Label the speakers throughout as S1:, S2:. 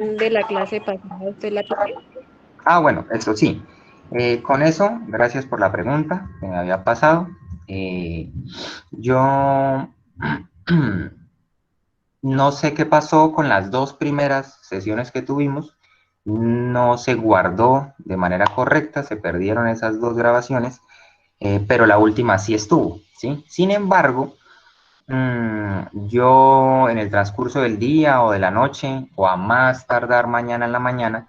S1: de la clase pasada usted la tiene.
S2: Ah, bueno, eso sí. Con eso, gracias por la pregunta que me había pasado. Yo no sé qué pasó con las dos primeras sesiones que tuvimos. No se guardó de manera correcta, se perdieron esas dos grabaciones, pero la última sí estuvo, ¿sí? Sin embargo, yo en el transcurso del día o de la noche o a más tardar mañana en la mañana,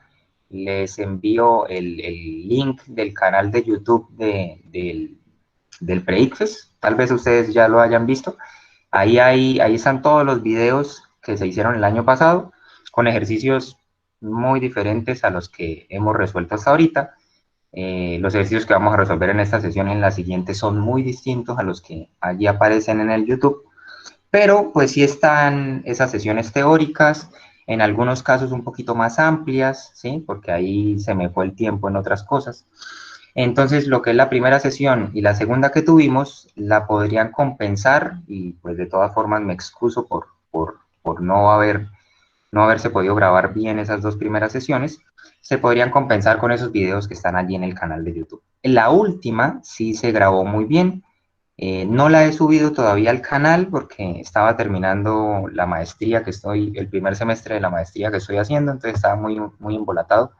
S2: les envío el link del canal de YouTube del PreICFES. Tal vez ustedes ya lo hayan visto. Ahí están todos los videos que se hicieron el año pasado con ejercicios muy diferentes a los que hemos resuelto hasta ahorita. Los ejercicios que vamos a resolver en esta sesión y en la siguiente son muy distintos a los que allí aparecen en el YouTube. Pero pues sí están esas sesiones teóricas, en algunos casos un poquito más amplias, ¿sí? Porque ahí se me fue el tiempo en otras cosas. Entonces, lo que es la primera sesión y la segunda que tuvimos, la podrían compensar y pues de todas formas me excuso por no haberse podido grabar bien esas dos primeras sesiones, se podrían compensar con esos videos que están allí en el canal de YouTube. La última sí se grabó muy bien, no la he subido todavía al canal porque estaba terminando la maestría el primer semestre de la maestría que estoy haciendo, entonces estaba muy embolatado.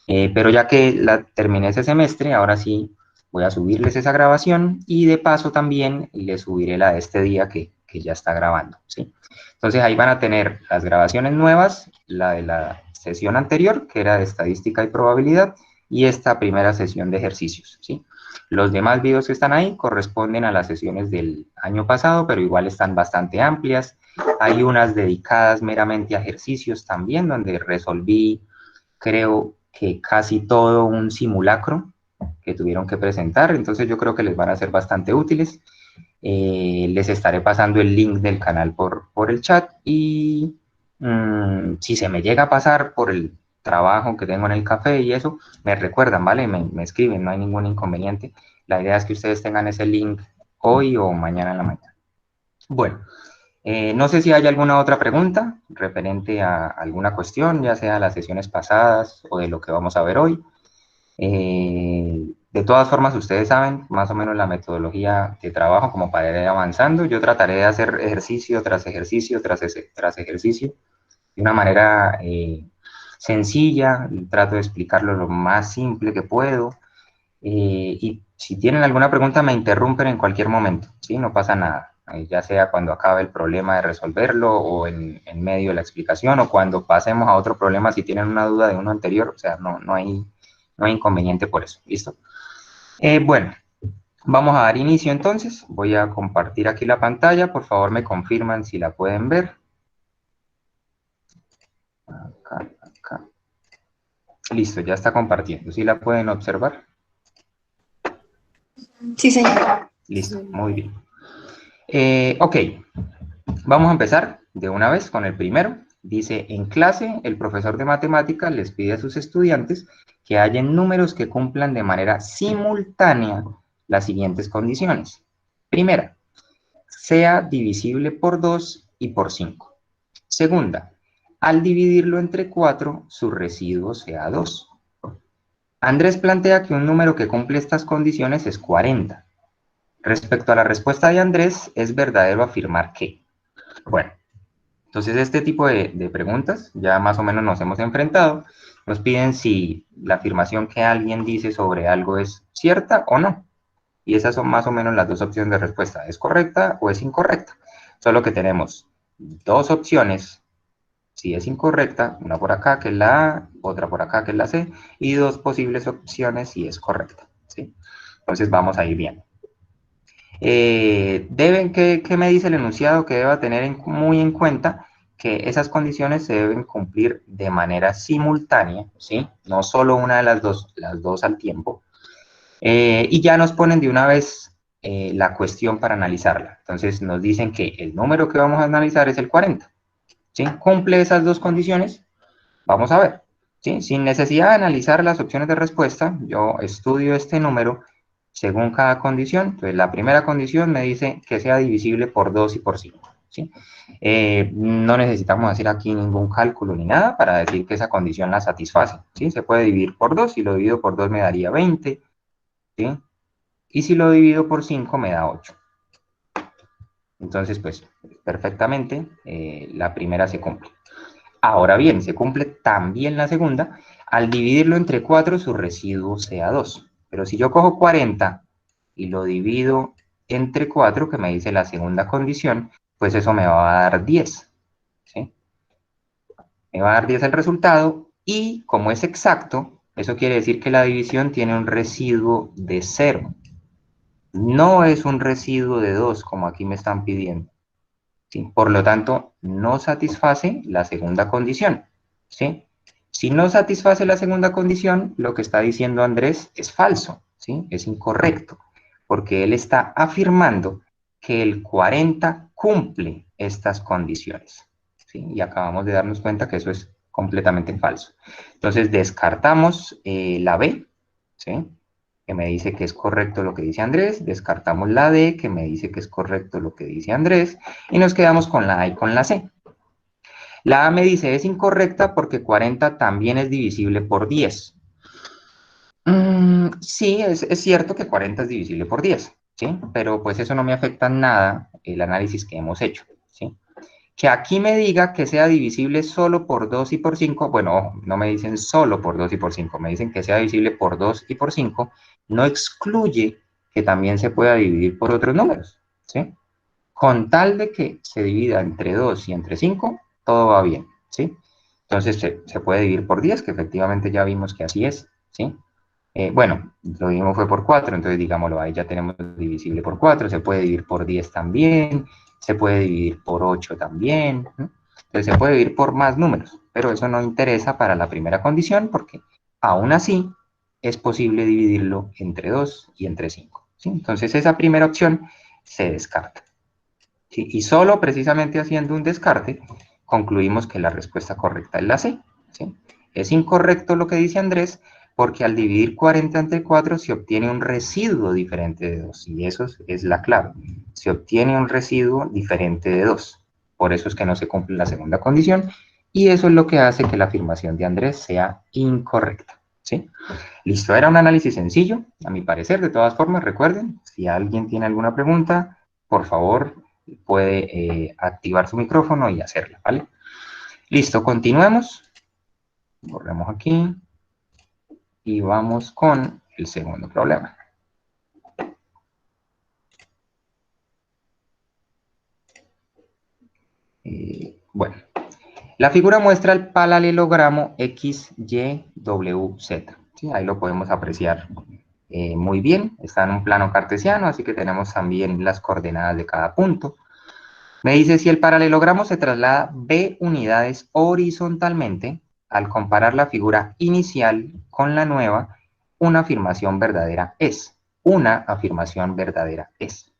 S2: Pero ya que terminé ese semestre, ahora sí voy a subirles esa grabación y de paso también les subiré la de este día que ya está grabando, ¿sí? Entonces ahí van a tener las grabaciones nuevas, la de la sesión anterior, que era de estadística y probabilidad, y esta primera sesión de ejercicios, ¿sí? Los demás videos que están ahí corresponden a las sesiones del año pasado, pero igual están bastante amplias. Hay unas dedicadas meramente a ejercicios también, donde resolví, creo que casi todo un simulacro que tuvieron que presentar, entonces yo creo que les van a ser bastante útiles. Les estaré pasando el link del canal por el chat y si se me llega a pasar por el trabajo que tengo en el café y eso, me recuerdan, ¿vale? Me escriben, no hay ningún inconveniente. La idea es que ustedes tengan ese link hoy o mañana en la mañana. Bueno, no sé si hay alguna otra pregunta referente a alguna cuestión, ya sea las sesiones pasadas o de lo que vamos a ver hoy. De todas formas, ustedes saben más o menos la metodología de trabajo como para ir avanzando. Yo trataré de hacer ejercicio tras ejercicio tras ejercicio de una manera sencilla. Trato de explicarlo lo más simple que puedo. Y si tienen alguna pregunta, me interrumpen en cualquier momento, ¿sí? No pasa nada. Ya sea cuando acabe el problema de resolverlo o en medio de la explicación o cuando pasemos a otro problema si tienen una duda de uno anterior, o sea, no hay inconveniente por eso, ¿listo? Bueno, vamos a dar inicio entonces. Voy a compartir aquí la pantalla, por favor me confirman si la pueden ver. Acá, acá. Listo, ya está compartiendo. ¿Sí la pueden observar?
S3: Sí, señor.
S2: Listo, muy bien. Ok, vamos a empezar de una vez con el primero. Dice, en clase, el profesor de matemáticas les pide a sus estudiantes que hallen números que cumplan de manera simultánea las siguientes condiciones. Primera, sea divisible por 2 y por 5. Segunda, al dividirlo entre 4, su residuo sea 2. Andrés plantea que un número que cumple estas condiciones es 40. Respecto a la respuesta de Andrés, es verdadero afirmar que. Bueno, entonces este tipo de preguntas ya más o menos nos hemos enfrentado. Nos piden si la afirmación que alguien dice sobre algo es cierta o no. Y esas son más o menos las dos opciones de respuesta. ¿Es correcta o es incorrecta? Solo que tenemos dos opciones. Si es incorrecta, una por acá que es la A, otra por acá que es la C, y dos posibles opciones si es correcta, ¿sí? Entonces vamos a ir bien. ¿Qué me dice el enunciado? Que deba tener muy en cuenta que esas condiciones se deben cumplir de manera simultánea, ¿sí? No solo una de las dos al tiempo. Y ya nos ponen de una vez la cuestión para analizarla. Entonces nos dicen que el número que vamos a analizar es el 40. ¿Sí? ¿Cumple esas dos condiciones? Vamos a ver. ¿Sí? Sin necesidad de analizar las opciones de respuesta, yo estudio este número según cada condición. Entonces, la primera condición me dice que sea divisible por 2 y por 5. ¿sí? No necesitamos hacer aquí ningún cálculo ni nada para decir que esa condición la satisface, ¿sí? Se puede dividir por 2, si lo divido por 2 me daría 20, ¿sí? Y si lo divido por 5 me da 8. Entonces, pues, perfectamente, la primera se cumple. Ahora bien, se cumple también la segunda, al dividirlo entre 4 su residuo sea 2. Pero si yo cojo 40 y lo divido entre 4, que me dice la segunda condición, pues eso me va a dar 10, ¿sí? Me va a dar 10 el resultado, y como es exacto, eso quiere decir que la división tiene un residuo de 0. No es un residuo de 2, como aquí me están pidiendo, ¿sí? Por lo tanto, no satisface la segunda condición, ¿sí? Si no satisface la segunda condición, lo que está diciendo Andrés es falso, ¿sí? Es incorrecto, porque él está afirmando que el 40 cumple estas condiciones, ¿sí? Y acabamos de darnos cuenta que eso es completamente falso. Entonces, descartamos la B, ¿sí? Que me dice que es correcto lo que dice Andrés, descartamos la D, que me dice que es correcto lo que dice Andrés, y nos quedamos con la A y con la C. La A me dice es incorrecta porque 40 también es divisible por 10. Sí, es cierto que 40 es divisible por 10, ¿sí? Pero pues eso no me afecta en nada el análisis que hemos hecho, ¿sí? Que aquí me diga que sea divisible solo por 2 y por 5, bueno, ojo, no me dicen solo por 2 y por 5, me dicen que sea divisible por 2 y por 5, no excluye que también se pueda dividir por otros números, ¿sí? Con tal de que se divida entre 2 y entre 5, todo va bien, ¿sí? Entonces se puede dividir por 10, que efectivamente ya vimos que así es, ¿sí? Bueno, lo mismo fue por 4, entonces digámoslo, ahí ya tenemos divisible por 4, se puede dividir por 10 también, se puede dividir por 8 también, ¿no? Entonces se puede dividir por más números, pero eso no interesa para la primera condición porque aún así es posible dividirlo entre 2 y entre 5, ¿sí? Entonces esa primera opción se descarta, ¿sí? Y solo precisamente haciendo un descarte concluimos que la respuesta correcta es la C, ¿sí? Es incorrecto lo que dice Andrés, porque al dividir 40 entre 4 se obtiene un residuo diferente de 2, y eso es la clave. Se obtiene un residuo diferente de 2. Por eso es que no se cumple la segunda condición, y eso es lo que hace que la afirmación de Andrés sea incorrecta, ¿sí? Listo, era un análisis sencillo, a mi parecer. De todas formas, recuerden, si alguien tiene alguna pregunta, por favor, puede activar su micrófono y hacerla, ¿vale? Listo, continuemos. Borremos aquí y vamos con el segundo problema. Bueno, la figura muestra el paralelogramo XYWZ. ¿Sí? Ahí lo podemos apreciar muy bien. Está en un plano cartesiano, así que tenemos también las coordenadas de cada punto. Me dice si el paralelogramo se traslada B unidades horizontalmente, al comparar la figura inicial con la nueva, una afirmación verdadera es. Una afirmación verdadera es.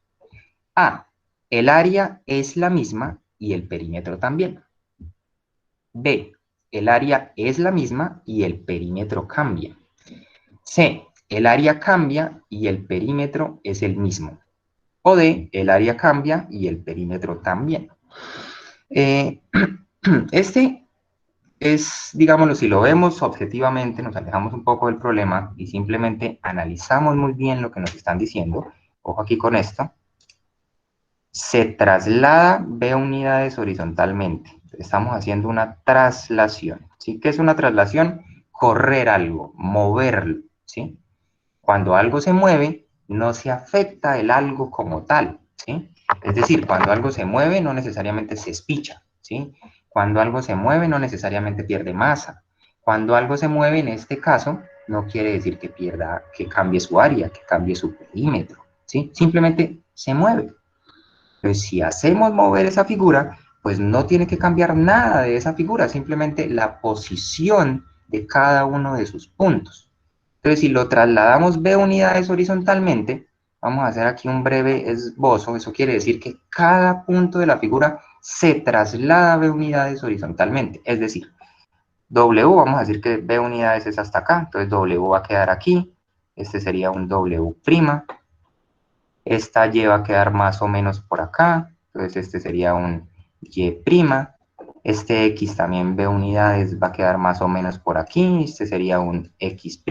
S2: A. El área es la misma y el perímetro también. B. El área es la misma y el perímetro cambia. C. El área cambia y el perímetro es el mismo. O D. El área cambia y el perímetro también. Eh, este es, digámoslo, si lo vemos objetivamente, nos alejamos un poco del problema y simplemente analizamos muy bien lo que nos están diciendo. Ojo aquí con esto. Se traslada B unidades horizontalmente. Estamos haciendo una traslación, ¿sí? ¿Qué es una traslación? Correr algo, moverlo, ¿sí? Cuando algo se mueve, no se afecta el algo como tal, ¿sí? Es decir, cuando algo se mueve, no necesariamente se espicha, ¿sí? Cuando algo se mueve, no necesariamente pierde masa. Cuando algo se mueve, en este caso, no quiere decir que pierda, que cambie su área, que cambie su perímetro, ¿sí? Simplemente se mueve. Entonces, si hacemos mover esa figura, pues no tiene que cambiar nada de esa figura, simplemente la posición de cada uno de sus puntos. Entonces, si lo trasladamos B unidades horizontalmente, vamos a hacer aquí un breve esbozo. Eso quiere decir que cada punto de la figura se traslada B unidades horizontalmente. Es decir, W, vamos a decir que B unidades es hasta acá, entonces W va a quedar aquí. Este sería un W'. Esta Y va a quedar más o menos por acá. Entonces este sería un y'. Este x también b unidades va a quedar más o menos por aquí. Este sería un x'.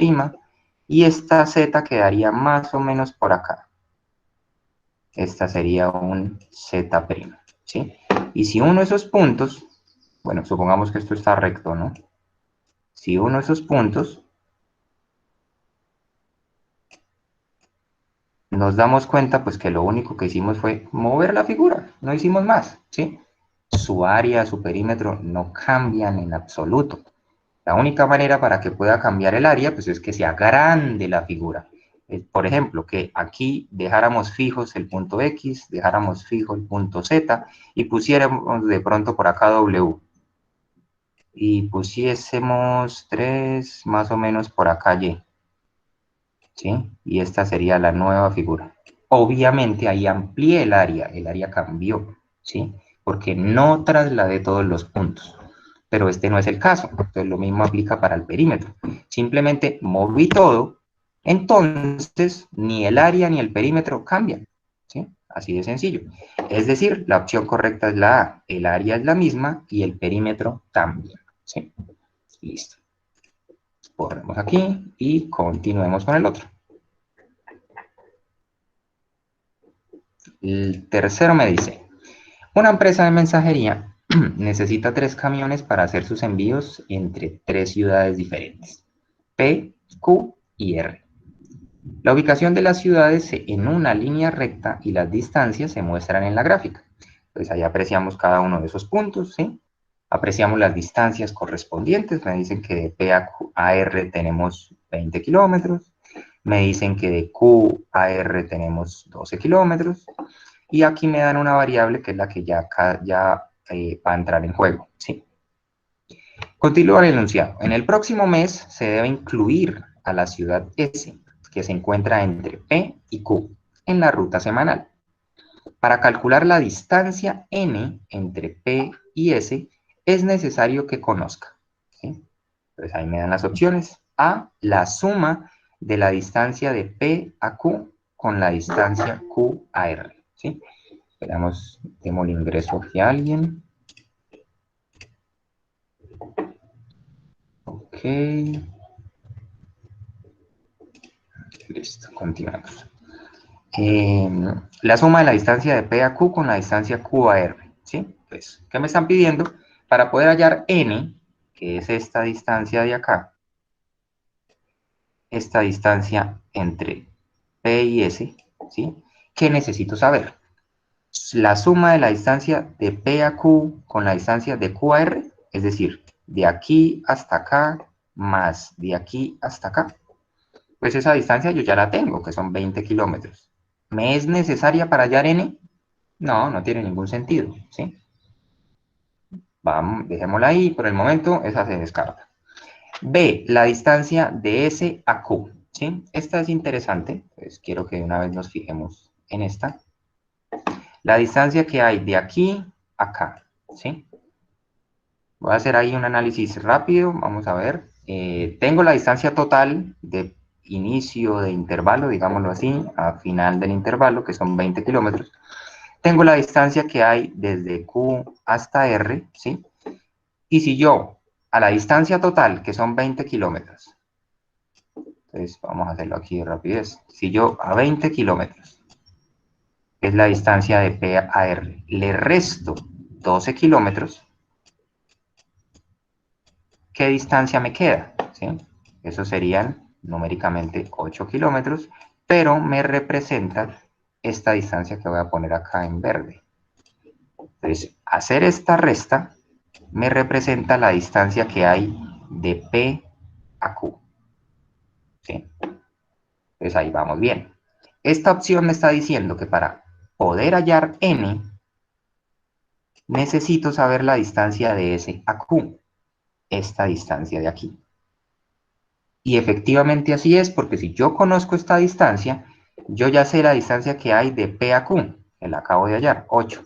S2: Y esta z quedaría más o menos por acá. Esta sería un z', ¿sí? Y si uno de esos puntos, bueno, supongamos que esto está recto, ¿no? Si uno de esos puntos, nos damos cuenta pues que lo único que hicimos fue mover la figura, no hicimos más, ¿sí? Su área, su perímetro no cambian en absoluto. La única manera para que pueda cambiar el área pues es que sea grande la figura. Por ejemplo, que aquí dejáramos fijos el punto X, dejáramos fijo el punto Z y pusiéramos de pronto por acá W. Y pusiésemos 3 más o menos por acá Y. ¿Sí? Y esta sería la nueva figura. Obviamente ahí amplié el área cambió, ¿sí? Porque no trasladé todos los puntos. Pero este no es el caso, entonces lo mismo aplica para el perímetro. Simplemente moví todo, entonces ni el área ni el perímetro cambian, ¿sí? Así de sencillo. Es decir, la opción correcta es la A, el área es la misma y el perímetro también, ¿sí? Listo. Borremos aquí y continuemos con el otro. El tercero me dice, una empresa de mensajería necesita 3 camiones para hacer sus envíos entre 3 ciudades diferentes, P, Q y R. La ubicación de las ciudades en una línea recta y las distancias se muestran en la gráfica. Pues ahí apreciamos cada uno de esos puntos, ¿sí? Apreciamos las distancias correspondientes, me dicen que de P a R tenemos 20 kilómetros, me dicen que de Q a R tenemos 12 kilómetros, y aquí me dan una variable que es la que ya va a entrar en juego, ¿sí? Continúa el enunciado. En el próximo mes se debe incluir a la ciudad S, que se encuentra entre P y Q, en la ruta semanal. Para calcular la distancia N entre P y S, es necesario que conozca, ¿sí? Entonces ahí me dan las opciones. A, la suma de la distancia de P a Q con la distancia Q a R, ¿sí? Esperamos, démosle ingreso aquí a alguien. Ok. Listo, continuamos. La suma de la distancia de P a Q con la distancia Q a R, ¿sí? Pues, ¿qué me están pidiendo? Para poder hallar N, que es esta distancia de acá, esta distancia entre P y S, ¿sí? ¿Qué necesito saber? La suma de la distancia de P a Q con la distancia de Q a R, es decir, de aquí hasta acá más de aquí hasta acá. Pues esa distancia yo ya la tengo, que son 20 kilómetros. ¿Me es necesaria para hallar N? No, no tiene ningún sentido, ¿sí? Vamos, dejémosla ahí, por el momento esa se descarta. B, la distancia de S a Q, ¿sí? Esta es interesante, pues quiero que una vez nos fijemos en esta. La distancia que hay de aquí a acá, ¿sí? Voy a hacer ahí un análisis rápido, vamos a ver. Tengo la distancia total de inicio de intervalo, digámoslo así, a final del intervalo, que son 20 kilómetros. Tengo la distancia que hay desde Q hasta R, ¿sí? Y si yo, a la distancia total, que son 20 kilómetros, entonces vamos a hacerlo aquí de rapidez. Si yo a 20 kilómetros, que es la distancia de P a R, le resto 12 kilómetros, ¿qué distancia me queda? ¿Sí? Eso serían numéricamente 8 kilómetros, pero me representa esta distancia que voy a poner acá en verde. Entonces, hacer esta resta me representa la distancia que hay de P a Q, ¿sí? Entonces ahí vamos bien. Esta opción me está diciendo que para poder hallar N, necesito saber la distancia de S a Q, esta distancia de aquí. Y efectivamente así es, porque si yo conozco esta distancia, yo ya sé la distancia que hay de P a Q, que la acabo de hallar, 8.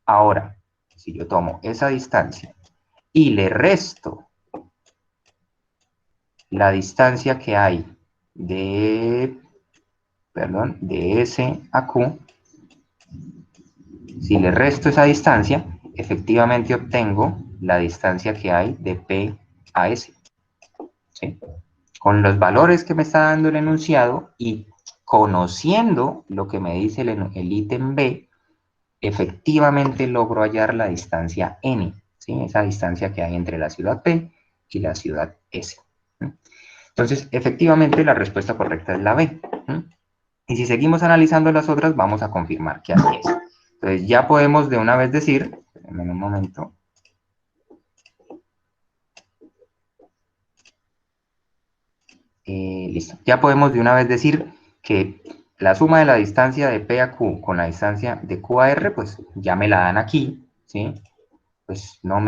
S2: Ahora, si yo tomo esa distancia y le resto la distancia que hay de, perdón, de S a Q, Si le resto esa distancia, efectivamente obtengo la distancia que hay de P a S, ¿sí? Con los valores que me está dando el enunciado y conociendo lo que me dice el ítem B, efectivamente logro hallar la distancia N, ¿sí? Esa distancia que hay entre la ciudad P y la ciudad S. Entonces, efectivamente, la respuesta correcta es la B. Y si seguimos analizando las otras, vamos a confirmar que así es. Entonces, ya podemos de una vez decir, espérenme un momento. Listo. Ya podemos de una vez decir que la suma de la distancia de P a Q con la distancia de Q a R, pues ya me la dan aquí, ¿sí? Pues no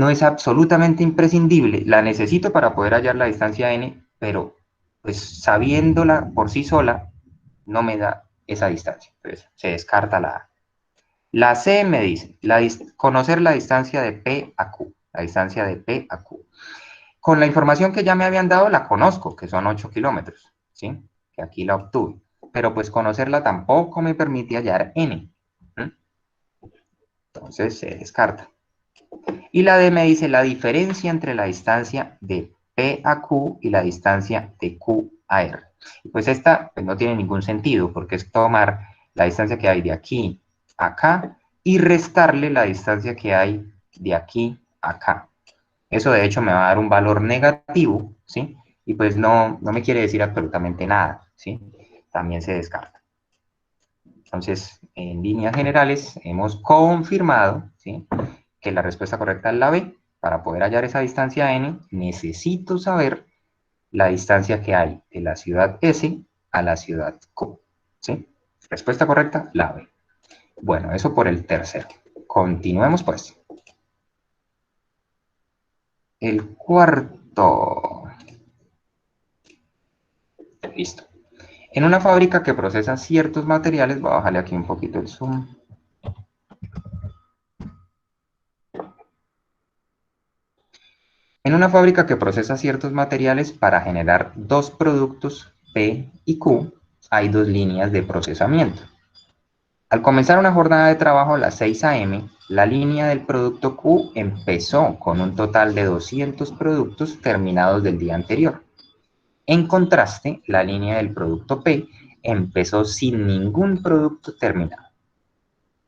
S2: es absolutamente imprescindible. La necesito para poder hallar la distancia N, pero pues sabiéndola por sí sola, no me da esa distancia. Entonces se descarta la A. La C me dice, conocer la distancia de P a Q. La distancia de P a Q. Con la información que ya me habían dado, la conozco, que son 8 kilómetros, ¿sí? Que aquí la obtuve. Pero pues conocerla tampoco me permite hallar N. Entonces se descarta. Y la D me dice la diferencia entre la distancia de P a Q y la distancia de Q a R. Pues esta pues no tiene ningún sentido porque es tomar la distancia que hay de aquí a acá y restarle la distancia que hay de aquí a acá. Eso de hecho me va a dar un valor negativo, ¿sí? Y pues no me quiere decir absolutamente nada, ¿sí? También se descarta. Entonces, en líneas generales, hemos confirmado, ¿sí?, que la respuesta correcta es la B. Para poder hallar esa distancia N, necesito saber la distancia que hay de la ciudad S a la ciudad Q, ¿sí? Respuesta correcta, la B. Bueno, eso por el tercero. Continuemos pues. El cuarto. Listo. En una fábrica que procesa ciertos materiales, voy a bajarle aquí un poquito el zoom. En una fábrica que procesa ciertos materiales para generar dos productos P y Q, hay dos líneas de procesamiento. Al comenzar una jornada de trabajo a las 6 a.m., la línea del producto Q empezó con un total de 200 productos terminados del día anterior. En contraste, la línea del producto P empezó sin ningún producto terminado.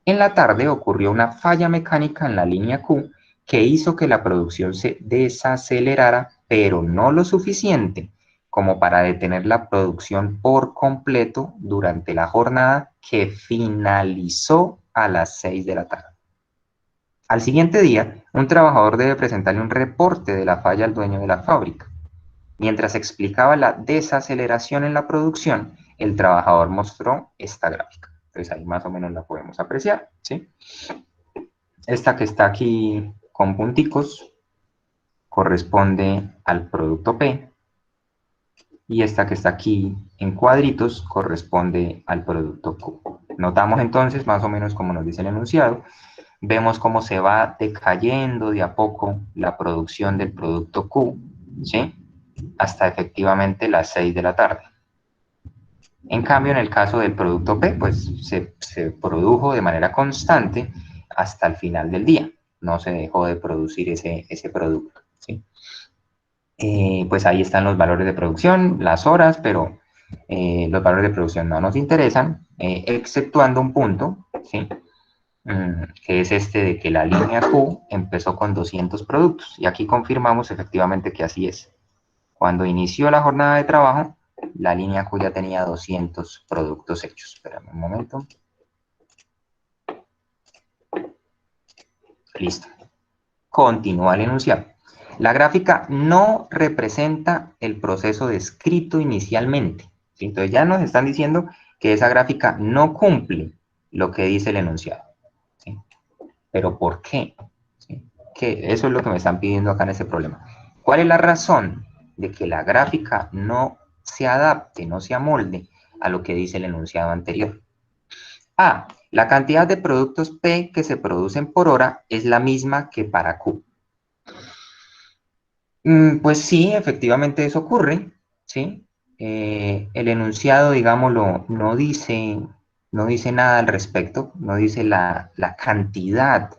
S2: En la tarde ocurrió una falla mecánica en la línea Q que hizo que la producción se desacelerara, pero no lo suficiente como para detener la producción por completo durante la jornada que finalizó a las 6 de la tarde. Al siguiente día, un trabajador debe presentarle un reporte de la falla al dueño de la fábrica. Mientras explicaba la desaceleración en la producción, el trabajador mostró esta gráfica. Entonces ahí más o menos la podemos apreciar, ¿sí? Esta que está aquí con punticos corresponde al producto P y esta que está aquí en cuadritos corresponde al producto Q. Notamos entonces, más o menos como nos dice el enunciado, vemos cómo se va decayendo de a poco la producción del producto Q, ¿sí?, hasta efectivamente las 6 de la tarde. En cambio, en el caso del producto P, pues se produjo de manera constante hasta el final del día. No se dejó de producir ese producto, ¿sí? Pues ahí están los valores de producción, las horas, pero los valores de producción no nos interesan, exceptuando un punto, ¿sí?, que es este de que la línea Q empezó con 200 productos. Y aquí confirmamos efectivamente que así es. Cuando inició la jornada de trabajo, la línea Q ya tenía 200 productos hechos. Espérame un momento. Listo. Continúa el enunciado. La gráfica no representa el proceso descrito inicialmente, ¿sí? Entonces ya nos están diciendo que esa gráfica no cumple lo que dice el enunciado, ¿sí? ¿Pero por qué? ¿Sí? Que eso es lo que me están pidiendo acá en este problema. ¿Cuál es la razón de que la gráfica no se adapte, no se amolde a lo que dice el enunciado anterior? A. La cantidad de productos P que se producen por hora es la misma que para Q. Pues sí, efectivamente eso ocurre, ¿sí? El enunciado, digámoslo, no no dice nada al respecto, no dice la cantidad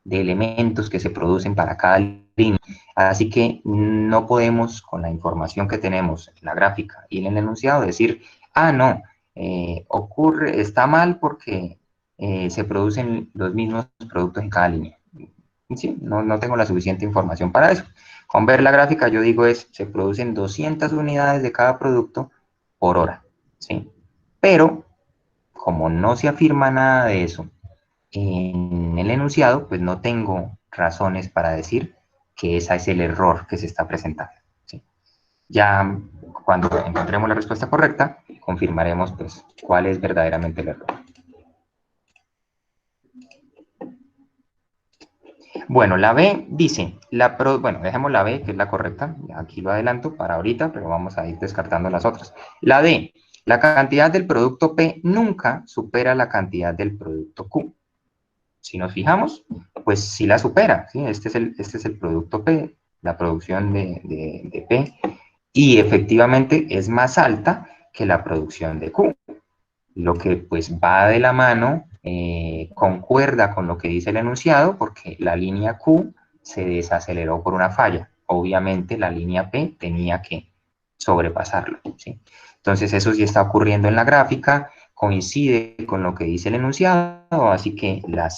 S2: de elementos que se producen para cada línea. Así que no podemos, con la información que tenemos en la gráfica y en el enunciado, decir, ah, no, está mal porque se producen los mismos productos en cada línea. ¿Sí? No tengo la suficiente información para eso. Con ver la gráfica yo digo se producen 200 unidades de cada producto por hora. ¿Sí? Pero, como no se afirma nada de eso en el enunciado, pues no tengo razones para decir que ese es el error que se está presentando. ¿Sí? Ya cuando encontremos la respuesta correcta, confirmaremos pues cuál es verdaderamente el error. Bueno, la B dice, bueno, dejemos la B, que es la correcta, aquí lo adelanto para ahorita, pero vamos a ir descartando las otras. La D, la cantidad del producto P nunca supera la cantidad del producto Q. Si nos fijamos, pues sí la supera, ¿sí? Este es el producto P, la producción de P, y efectivamente es más alta que la producción de Q, lo que pues va de la mano, concuerda con lo que dice el enunciado, porque la línea Q se desaceleró por una falla. Obviamente la línea P tenía que sobrepasarlo, ¿sí? Entonces eso sí está ocurriendo en la gráfica, coincide con lo que dice el enunciado, así que la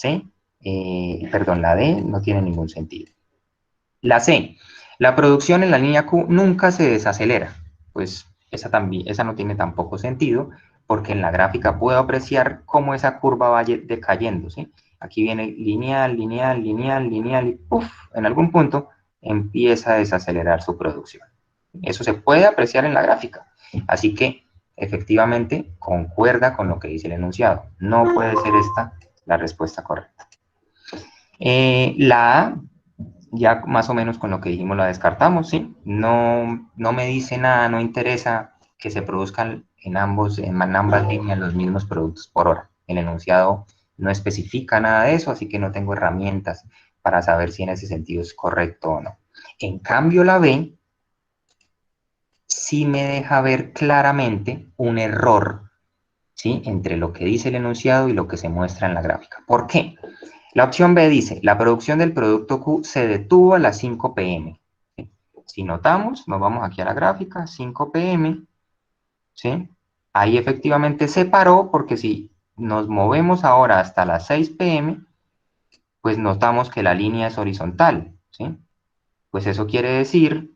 S2: la D no tiene ningún sentido. La C, la producción en la línea Q nunca se desacelera. Pues esa no tiene tampoco sentido, porque en la gráfica puedo apreciar cómo esa curva va decayendo, ¿sí? Aquí viene lineal, lineal, lineal, lineal, y ¡puf! En algún punto empieza a desacelerar su producción. Eso se puede apreciar en la gráfica. Así que, efectivamente, concuerda con lo que dice el enunciado. No puede ser esta la respuesta correcta. La A, ya más o menos con lo que dijimos la descartamos, ¿sí? No me dice nada, no interesa que se produzcan en ambas líneas los mismos productos por hora. El enunciado no especifica nada de eso, así que no tengo herramientas para saber si en ese sentido es correcto o no. En cambio, la B sí me deja ver claramente un error, ¿sí? Entre lo que dice el enunciado y lo que se muestra en la gráfica. ¿Por qué? La opción B dice, la producción del producto Q se detuvo a las 5 p.m. ¿Sí? Si notamos, nos vamos aquí a la gráfica, 5 p.m., ¿sí? Ahí efectivamente se paró, porque si nos movemos ahora hasta las 6 p.m., pues notamos que la línea es horizontal, ¿sí? Pues eso quiere decir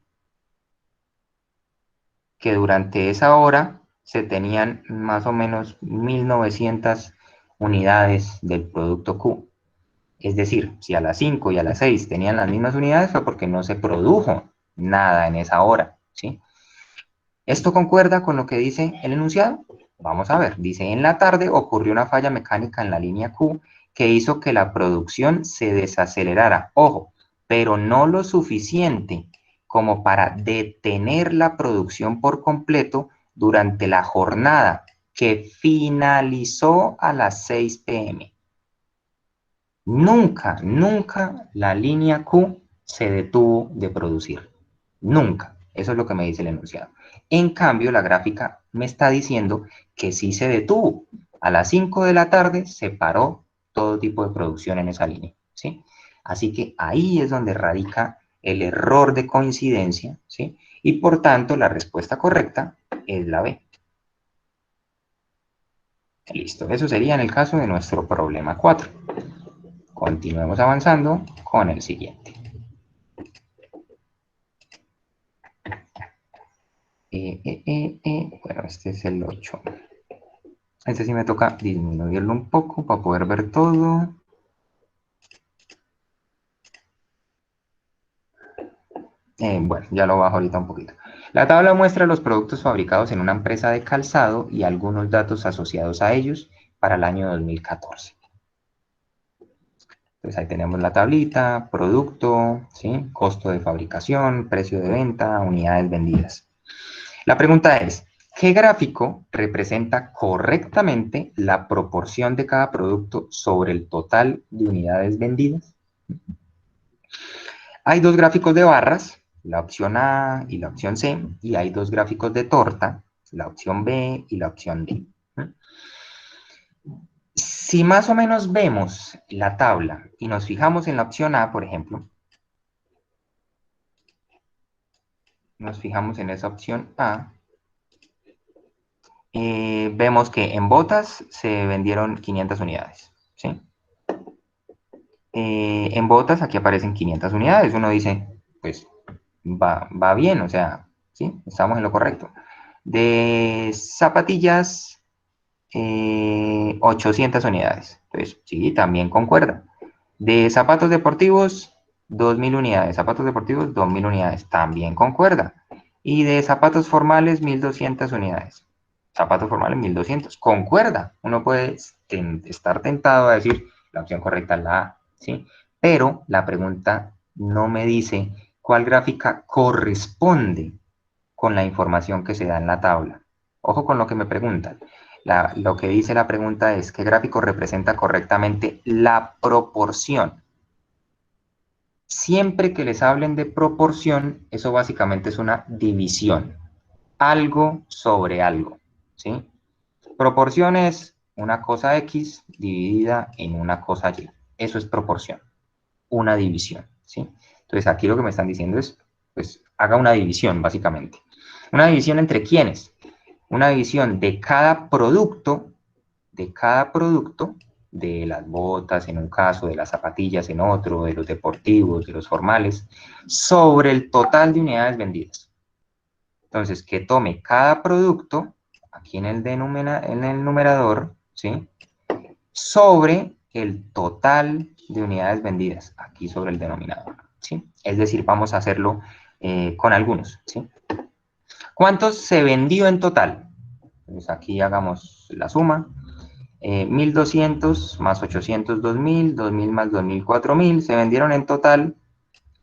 S2: que durante esa hora se tenían más o menos 1900 unidades del producto Q. Es decir, si a las 5 y a las 6 tenían las mismas unidades, fue porque no se produjo nada en esa hora, ¿sí? ¿Esto concuerda con lo que dice el enunciado? Vamos a ver. Dice, en la tarde ocurrió una falla mecánica en la línea Q que hizo que la producción se desacelerara. Ojo, pero no lo suficiente como para detener la producción por completo durante la jornada que finalizó a las 6 p.m. Nunca, nunca la línea Q se detuvo de producir. Nunca. Eso es lo que me dice el enunciado. En cambio, la gráfica me está diciendo que sí se detuvo. A las 5 de la tarde se paró todo tipo de producción en esa línea, ¿sí? Así que ahí es donde radica el error de coincidencia, ¿sí? Y por tanto, la respuesta correcta es la B. Listo. Eso sería en el caso de nuestro problema 4. Continuemos avanzando con el siguiente. Bueno, este es el 8. Este sí me toca disminuirlo un poco para poder ver todo. Bueno, ya lo bajo ahorita un poquito. La tabla muestra los productos fabricados en una empresa de calzado y algunos datos asociados a ellos para el año 2014. Entonces ahí tenemos la tablita, producto, ¿sí? Costo de fabricación, precio de venta, unidades vendidas. La pregunta es, ¿qué gráfico representa correctamente la proporción de cada producto sobre el total de unidades vendidas? Hay dos gráficos de barras, la opción A y la opción C, y hay 2 gráficos de torta, la opción B y la opción D. Si más o menos vemos la tabla y nos fijamos en la opción A, por ejemplo, nos fijamos en esa opción A, vemos que en botas se vendieron 500 unidades, ¿sí? En botas aquí aparecen 500 unidades. Uno dice, pues va bien, o sea, ¿sí? Estamos en lo correcto. De zapatillas, 800 unidades. Entonces, sí, también concuerda. De zapatos deportivos, 2000 unidades. Zapatos deportivos, 2000 unidades. También concuerda. Y de zapatos formales, 1200 unidades. Zapatos formales, 1200. Concuerda. Uno puede estar tentado a decir la opción correcta es la A, ¿sí? Pero la pregunta no me dice cuál gráfica corresponde con la información que se da en la tabla. Ojo con lo que me preguntan. Lo que dice la pregunta es qué gráfico representa correctamente la proporción. Siempre que les hablen de proporción, eso básicamente es una división. Algo sobre algo, ¿sí? Proporción es una cosa X dividida en una cosa Y. Eso es proporción, una división, ¿sí? Entonces aquí lo que me están diciendo es, pues, haga una división, básicamente. ¿Una división entre quiénes? Una división de cada producto, de las botas en un caso, de las zapatillas en otro, de los deportivos, de los formales, sobre el total de unidades vendidas. Entonces, que tome cada producto, aquí en el numerador, ¿sí? Sobre el total de unidades vendidas, aquí sobre el denominador, ¿sí? Es decir, vamos a hacerlo con algunos, ¿sí? ¿Cuántos se vendió en total? Pues aquí hagamos la suma. 1200 más 800, 2000, 2000 más 2000, 4000. Se vendieron en total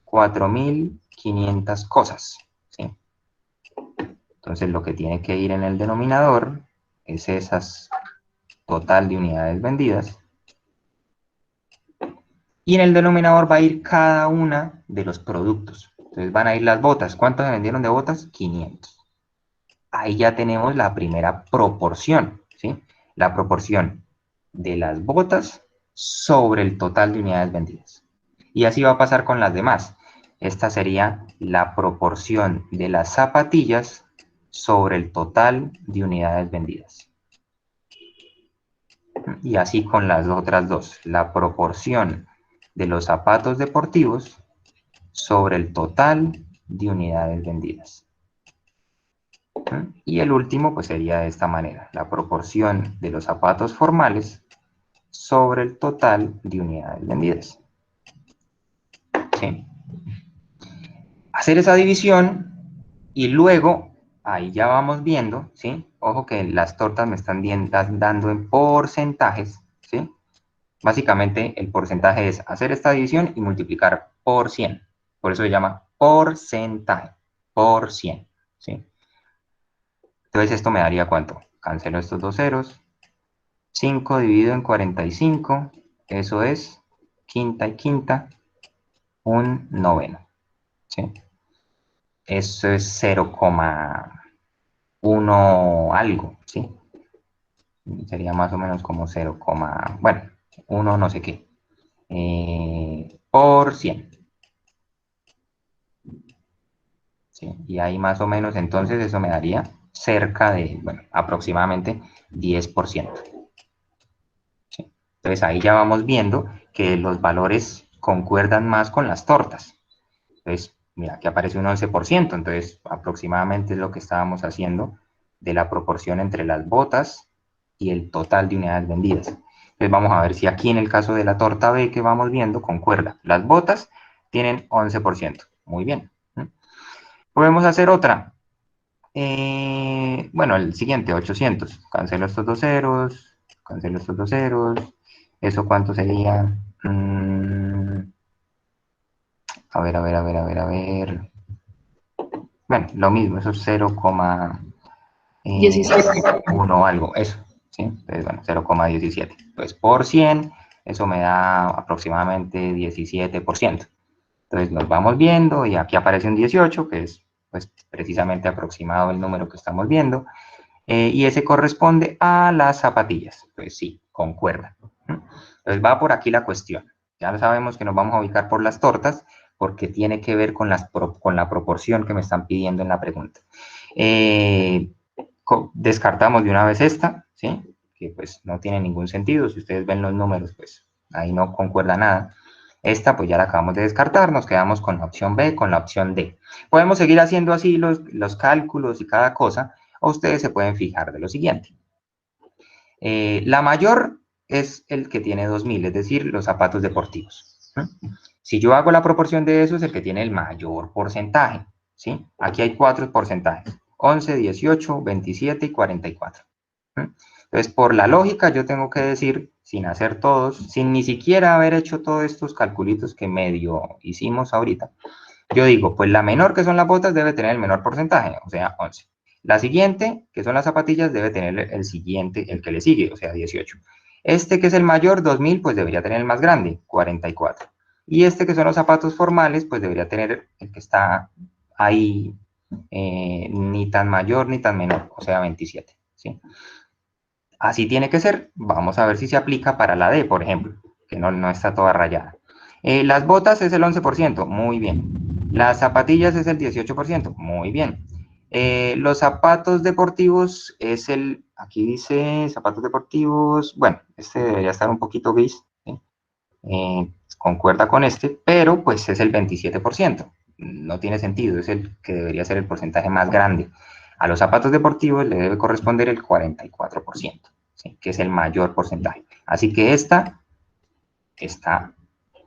S2: 4500 cosas, ¿sí? Entonces lo que tiene que ir en el denominador es esas total de unidades vendidas. Y en el denominador va a ir cada una de los productos. Entonces van a ir las botas. ¿Cuántas se vendieron de botas? 500. Ahí ya tenemos la primera proporción, ¿sí? La proporción de las botas sobre el total de unidades vendidas. Y así va a pasar con las demás. Esta sería la proporción de las zapatillas sobre el total de unidades vendidas. Y así con las otras dos. La proporción de los zapatos deportivos sobre el total de unidades vendidas. Y el último pues sería de esta manera, la proporción de los zapatos formales sobre el total de unidades vendidas. ¿Sí? Hacer esa división y luego, ahí ya vamos viendo, ¿sí? Ojo que las tortas me están dando en porcentajes, ¿sí? Básicamente el porcentaje es hacer esta división y multiplicar por 100. Por eso se llama porcentaje, por 100, ¿sí? Entonces esto me daría ¿cuánto? Cancelo estos dos ceros. 5 dividido en 45, eso es quinta y quinta, un noveno, ¿sí? Eso es 0,1 algo, ¿sí? Sería más o menos como 0, bueno, 1 no sé qué, por 100. ¿Sí? Y ahí más o menos entonces eso me daría cerca de, bueno, aproximadamente 10%. ¿Sí? Entonces ahí ya vamos viendo que los valores concuerdan más con las tortas. Entonces, mira, aquí aparece un 11%, entonces aproximadamente es lo que estábamos haciendo de la proporción entre las botas y el total de unidades vendidas. Entonces vamos a ver si aquí en el caso de la torta B que vamos viendo concuerda. Las botas tienen 11%. Muy bien. Podemos hacer otra. Bueno, el siguiente, 800. Cancelo estos dos ceros, cancelo estos dos ceros. ¿Eso cuánto sería? A ver, a ver, a ver, a ver, a ver. Bueno, lo mismo, eso es
S1: 17.
S2: 0,1 algo, eso, ¿sí? Entonces, bueno, 0,17. Pues por 100, eso me da aproximadamente 17%. Entonces nos vamos viendo y aquí aparece un 18, que es pues precisamente aproximado el número que estamos viendo. Y ese corresponde a las zapatillas. Pues sí, concuerda. Entonces va por aquí la cuestión. Ya sabemos que nos vamos a ubicar por las tortas porque tiene que ver con la proporción que me están pidiendo en la pregunta. Descartamos de una vez esta, ¿sí? Que pues no tiene ningún sentido. Si ustedes ven los números, pues ahí no concuerda nada. Esta pues ya la acabamos de descartar, nos quedamos con la opción B, con la opción D. Podemos seguir haciendo así los cálculos y cada cosa, o ustedes se pueden fijar de lo siguiente. La mayor es el que tiene 2000, es decir, los zapatos deportivos. Si yo hago la proporción de eso, es el que tiene el mayor porcentaje. ¿Sí? Aquí hay 4 porcentajes: 11, 18, 27 y 44. Entonces, por la lógica, yo tengo que decir, sin hacer todos, sin ni siquiera haber hecho todos estos calculitos que medio hicimos ahorita, yo digo, pues la menor, que son las botas, debe tener el menor porcentaje, o sea, 11. La siguiente, que son las zapatillas, debe tener el siguiente, el que le sigue, o sea, 18. Este, que es el mayor, 2000, pues debería tener el más grande, 44. Y este, que son los zapatos formales, pues debería tener el que está ahí, ni tan mayor ni tan menor, o sea, 27. ¿Sí? Así tiene que ser. Vamos a ver si se aplica para la D, por ejemplo, que no está toda rayada. Las botas es el 11%, muy bien. Las zapatillas es el 18%, muy bien. Los zapatos deportivos es aquí dice zapatos deportivos, bueno, este debería estar un poquito gris, ¿sí? Concuerda con este, pero pues es el 27%. No tiene sentido, es el que debería ser el porcentaje más grande. A los zapatos deportivos le debe corresponder el 44%, ¿sí? Que es el mayor porcentaje. Así que esta está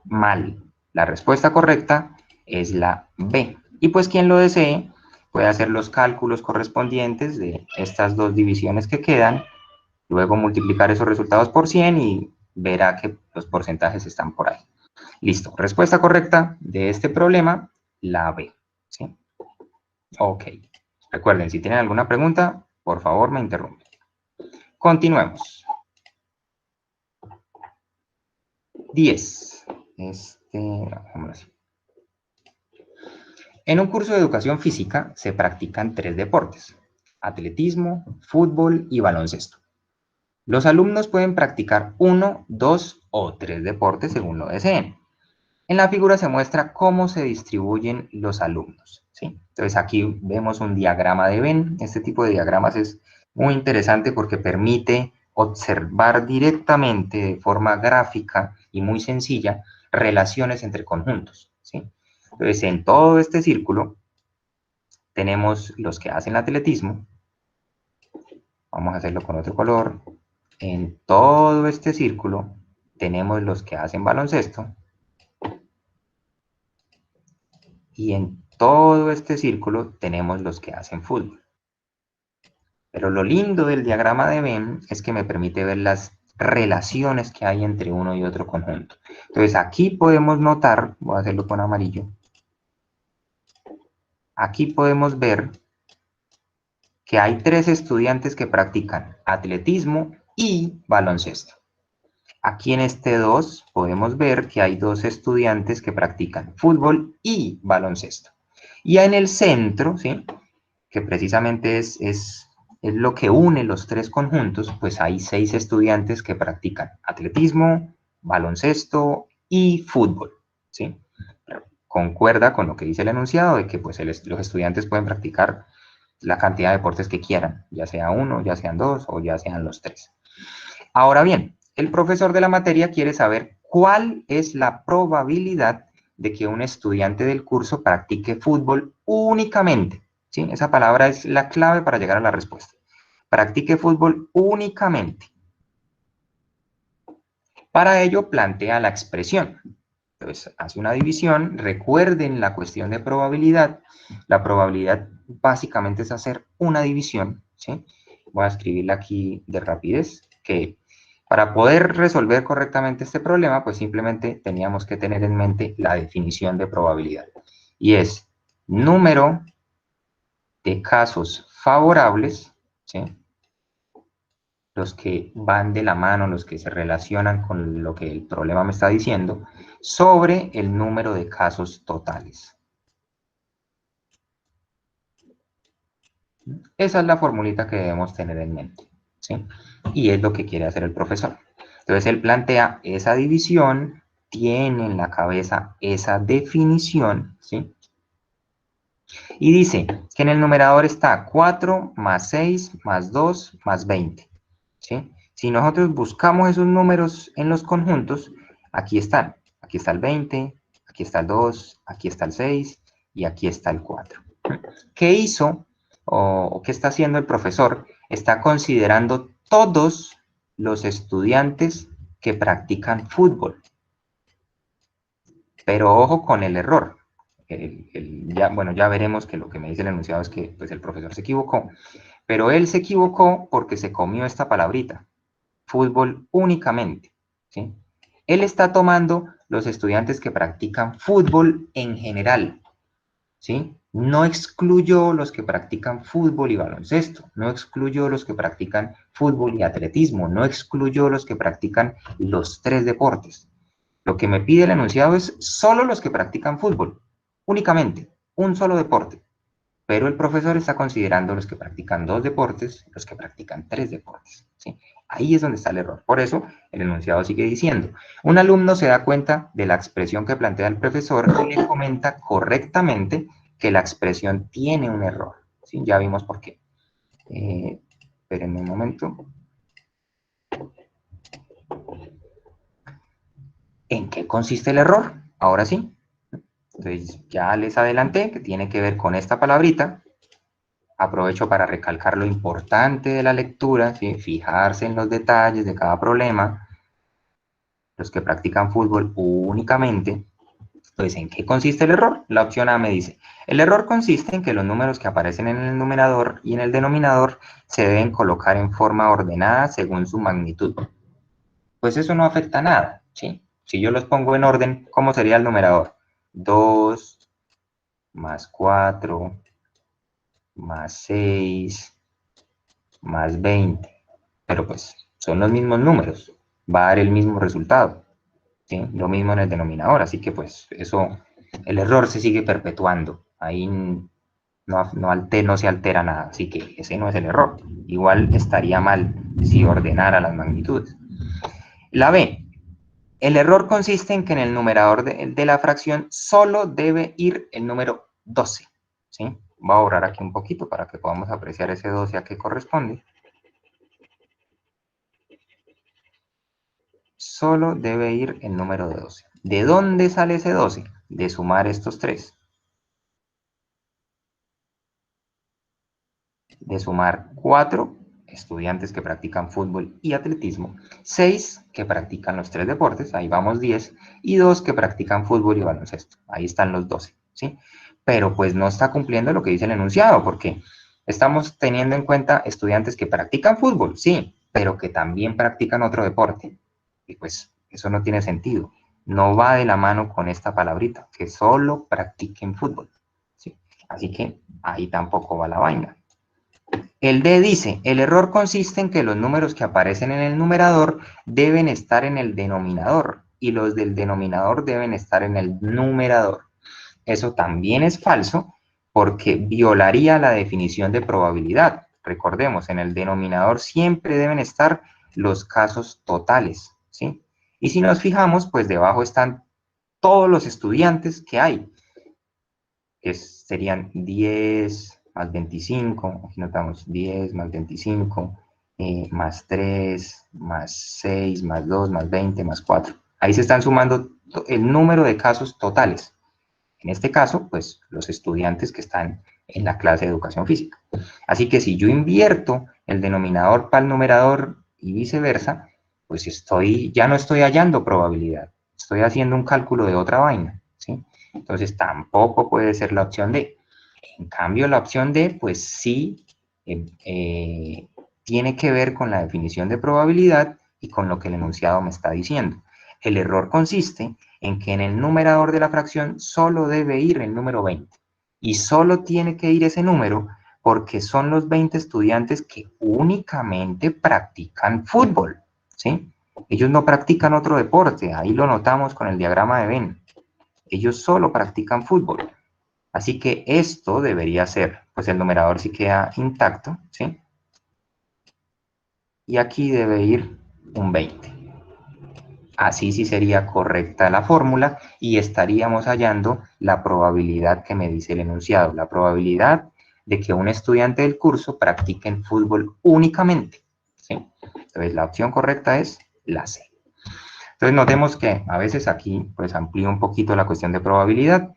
S2: mal. La respuesta correcta es la B. Y pues quien lo desee puede hacer los cálculos correspondientes de estas dos divisiones que quedan, luego multiplicar esos resultados por 100 y verá que los porcentajes están por ahí. Listo. Respuesta correcta de este problema, la B. ¿Sí? Ok. Recuerden, si tienen alguna pregunta, por favor me interrumpen. Continuemos. 10. Dejémoslo así. En un curso de educación física se practican 3 deportes: atletismo, fútbol y baloncesto. Los alumnos pueden practicar 1, 2 o 3 deportes según lo deseen. En la figura se muestra cómo se distribuyen los alumnos, ¿sí? Entonces aquí vemos un diagrama de Venn. Este tipo de diagramas es muy interesante porque permite observar directamente, de forma gráfica y muy sencilla, relaciones entre conjuntos, ¿sí? Entonces, en todo este círculo tenemos los que hacen atletismo. Vamos a hacerlo con otro color. En todo este círculo tenemos los que hacen baloncesto. Y en todo este círculo tenemos los que hacen fútbol. Pero lo lindo del diagrama de Venn es que me permite ver las relaciones que hay entre uno y otro conjunto. Entonces aquí podemos notar, voy a hacerlo con amarillo, aquí podemos ver que hay 3 estudiantes que practican atletismo y baloncesto. Aquí en este 2 podemos ver que hay 2 estudiantes que practican fútbol y baloncesto. Y en el centro, ¿sí?, que precisamente es lo que une los 3 conjuntos, pues hay 6 estudiantes que practican atletismo, baloncesto y fútbol, ¿sí? Concuerda con lo que dice el enunciado de que pues los estudiantes pueden practicar la cantidad de deportes que quieran, ya sea uno, ya sean dos o ya sean los 3. Ahora bien, el profesor de la materia quiere saber cuál es la probabilidad de que un estudiante del curso practique fútbol únicamente. ¿Sí? Esa palabra es la clave para llegar a la respuesta. Practique fútbol únicamente. Para ello plantea la expresión. Entonces, hace una división. Recuerden la cuestión de probabilidad. La probabilidad básicamente es hacer una división, ¿sí? Voy a escribirla aquí de rapidez, que para poder resolver correctamente este problema, pues simplemente teníamos que tener en mente la definición de probabilidad. Y es número de casos favorables, ¿sí?, los que van de la mano, los que se relacionan con lo que el problema me está diciendo, sobre el número de casos totales. Esa es la formulita que debemos tener en mente, ¿sí? Y es lo que quiere hacer el profesor. Entonces él plantea esa división, tiene en la cabeza esa definición, ¿sí? Y dice que en el numerador está 4 más 6 más 2 más 20, ¿sí? Si nosotros buscamos esos números en los conjuntos, aquí están. Aquí está el 20, aquí está el 2, aquí está el 6 y aquí está el 4. ¿Qué hizo o qué está haciendo el profesor? Está considerando todos los estudiantes que practican fútbol. Pero ojo con el error. Bueno, ya veremos que lo que me dice el enunciado es que pues, el profesor se equivocó. Pero él se equivocó porque se comió esta palabrita. Fútbol únicamente. ¿Sí? Él está tomando los estudiantes que practican fútbol en general. ¿Sí? No excluyó los que practican fútbol y baloncesto, no excluyó los que practican fútbol y atletismo, no excluyó los que practican los tres deportes. Lo que me pide el enunciado es solo los que practican fútbol, únicamente, un solo deporte. Pero el profesor está considerando los que practican dos deportes, los que practican tres deportes. ¿Sí? Ahí es donde está el error. Por eso el enunciado sigue diciendo, un alumno se da cuenta de la expresión que plantea el profesor y le comenta correctamente que la expresión tiene un error. ¿Sí? Ya vimos por qué. Espérenme un momento. ¿En qué consiste el error? Ahora sí. Entonces ya les adelanté que tiene que ver con esta palabrita. Aprovecho para recalcar lo importante de la lectura, ¿sí? Fijarse en los detalles de cada problema. Los que practican fútbol únicamente. Entonces, ¿en qué consiste el error? La opción A me dice, el error consiste en que los números que aparecen en el numerador y en el denominador se deben colocar en forma ordenada según su magnitud. Pues eso no afecta nada, ¿sí? Si yo los pongo en orden, ¿cómo sería el numerador? 2 más 4 más 6 más 20. Pero pues son los mismos números, va a dar el mismo resultado, ¿sí? Lo mismo en el denominador, así que pues eso, el error se sigue perpetuando, ahí no se altera nada, así que ese no es el error. Igual estaría mal si ordenara las magnitudes. La B, el error consiste en que en el numerador de la fracción solo debe ir el número 12, ¿sí? Voy a borrar aquí un poquito para que podamos apreciar ese 12 a qué corresponde. Solo debe ir el número de 12. ¿De dónde sale ese 12? De sumar estos tres. De sumar 4 estudiantes que practican fútbol y atletismo, 6 que practican los tres deportes, ahí vamos 10, y 2 que practican fútbol y baloncesto, ahí están los 12, ¿sí? Pero pues no está cumpliendo lo que dice el enunciado, porque estamos teniendo en cuenta estudiantes que practican fútbol, sí, pero que también practican otro deporte, y pues eso no tiene sentido, no va de la mano con esta palabrita, que solo practiquen fútbol, ¿sí? Así que ahí tampoco va la vaina. El D dice, el error consiste en que los números que aparecen en el numerador deben estar en el denominador y los del denominador deben estar en el numerador. Eso también es falso porque violaría la definición de probabilidad. Recordemos, en el denominador siempre deben estar los casos totales, ¿sí? Y si nos fijamos, pues debajo están todos los estudiantes que hay, que serían 10 más 25, aquí notamos 10 más 25, más 3, más 6, más 2, más 20, más 4. Ahí se están sumando el número de casos totales. En este caso, pues los estudiantes que están en la clase de educación física. Así que si yo invierto el denominador para el numerador y viceversa, pues ya no estoy hallando probabilidad, estoy haciendo un cálculo de otra vaina, ¿sí? Entonces tampoco puede ser la opción D. En cambio, la opción D, pues sí, tiene que ver con la definición de probabilidad y con lo que el enunciado me está diciendo. El error consiste en que en el numerador de la fracción solo debe ir el número 20. Y solo tiene que ir ese número porque son los 20 estudiantes que únicamente practican fútbol, ¿sí? Ellos no practican otro deporte, ahí lo notamos con el diagrama de Venn. Ellos solo practican fútbol. Así que esto debería ser pues el numerador sí queda intacto, ¿sí? Y aquí debe ir un 20. Así sí sería correcta la fórmula y estaríamos hallando la probabilidad que me dice el enunciado, la probabilidad de que un estudiante del curso practique en fútbol únicamente, ¿sí? Entonces la opción correcta es la C. Entonces notemos que a veces aquí pues amplío un poquito la cuestión de probabilidad.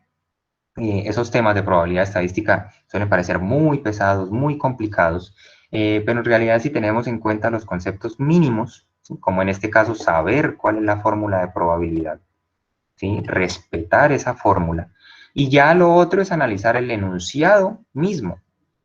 S2: Esos temas de probabilidad estadística suelen parecer muy pesados, muy complicados, pero en realidad si tenemos en cuenta los conceptos mínimos, ¿sí? Como en este caso saber cuál es la fórmula de probabilidad, ¿sí? Respetar esa fórmula, y ya lo otro es analizar el enunciado mismo,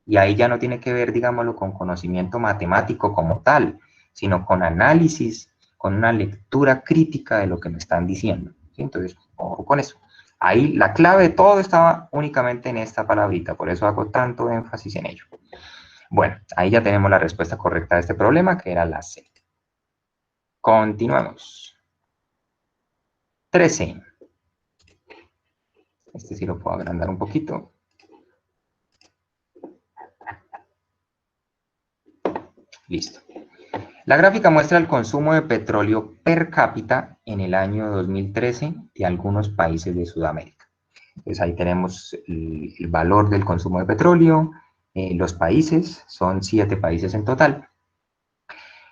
S2: y ahí ya no tiene que ver, digámoslo, con conocimiento matemático como tal, sino con análisis, con una lectura crítica de lo que me están diciendo, ¿sí? Entonces, ojo con eso. Ahí la clave de todo estaba únicamente en esta palabrita, por eso hago tanto énfasis en ello. Bueno, ahí ya tenemos la respuesta correcta a este problema, que era la C. Continuamos. 13. Este sí lo puedo agrandar un poquito. Listo. La gráfica muestra el consumo de petróleo per cápita en el año 2013 de algunos países de Sudamérica. Entonces ahí tenemos el valor del consumo de petróleo, los países, son 7 países en total.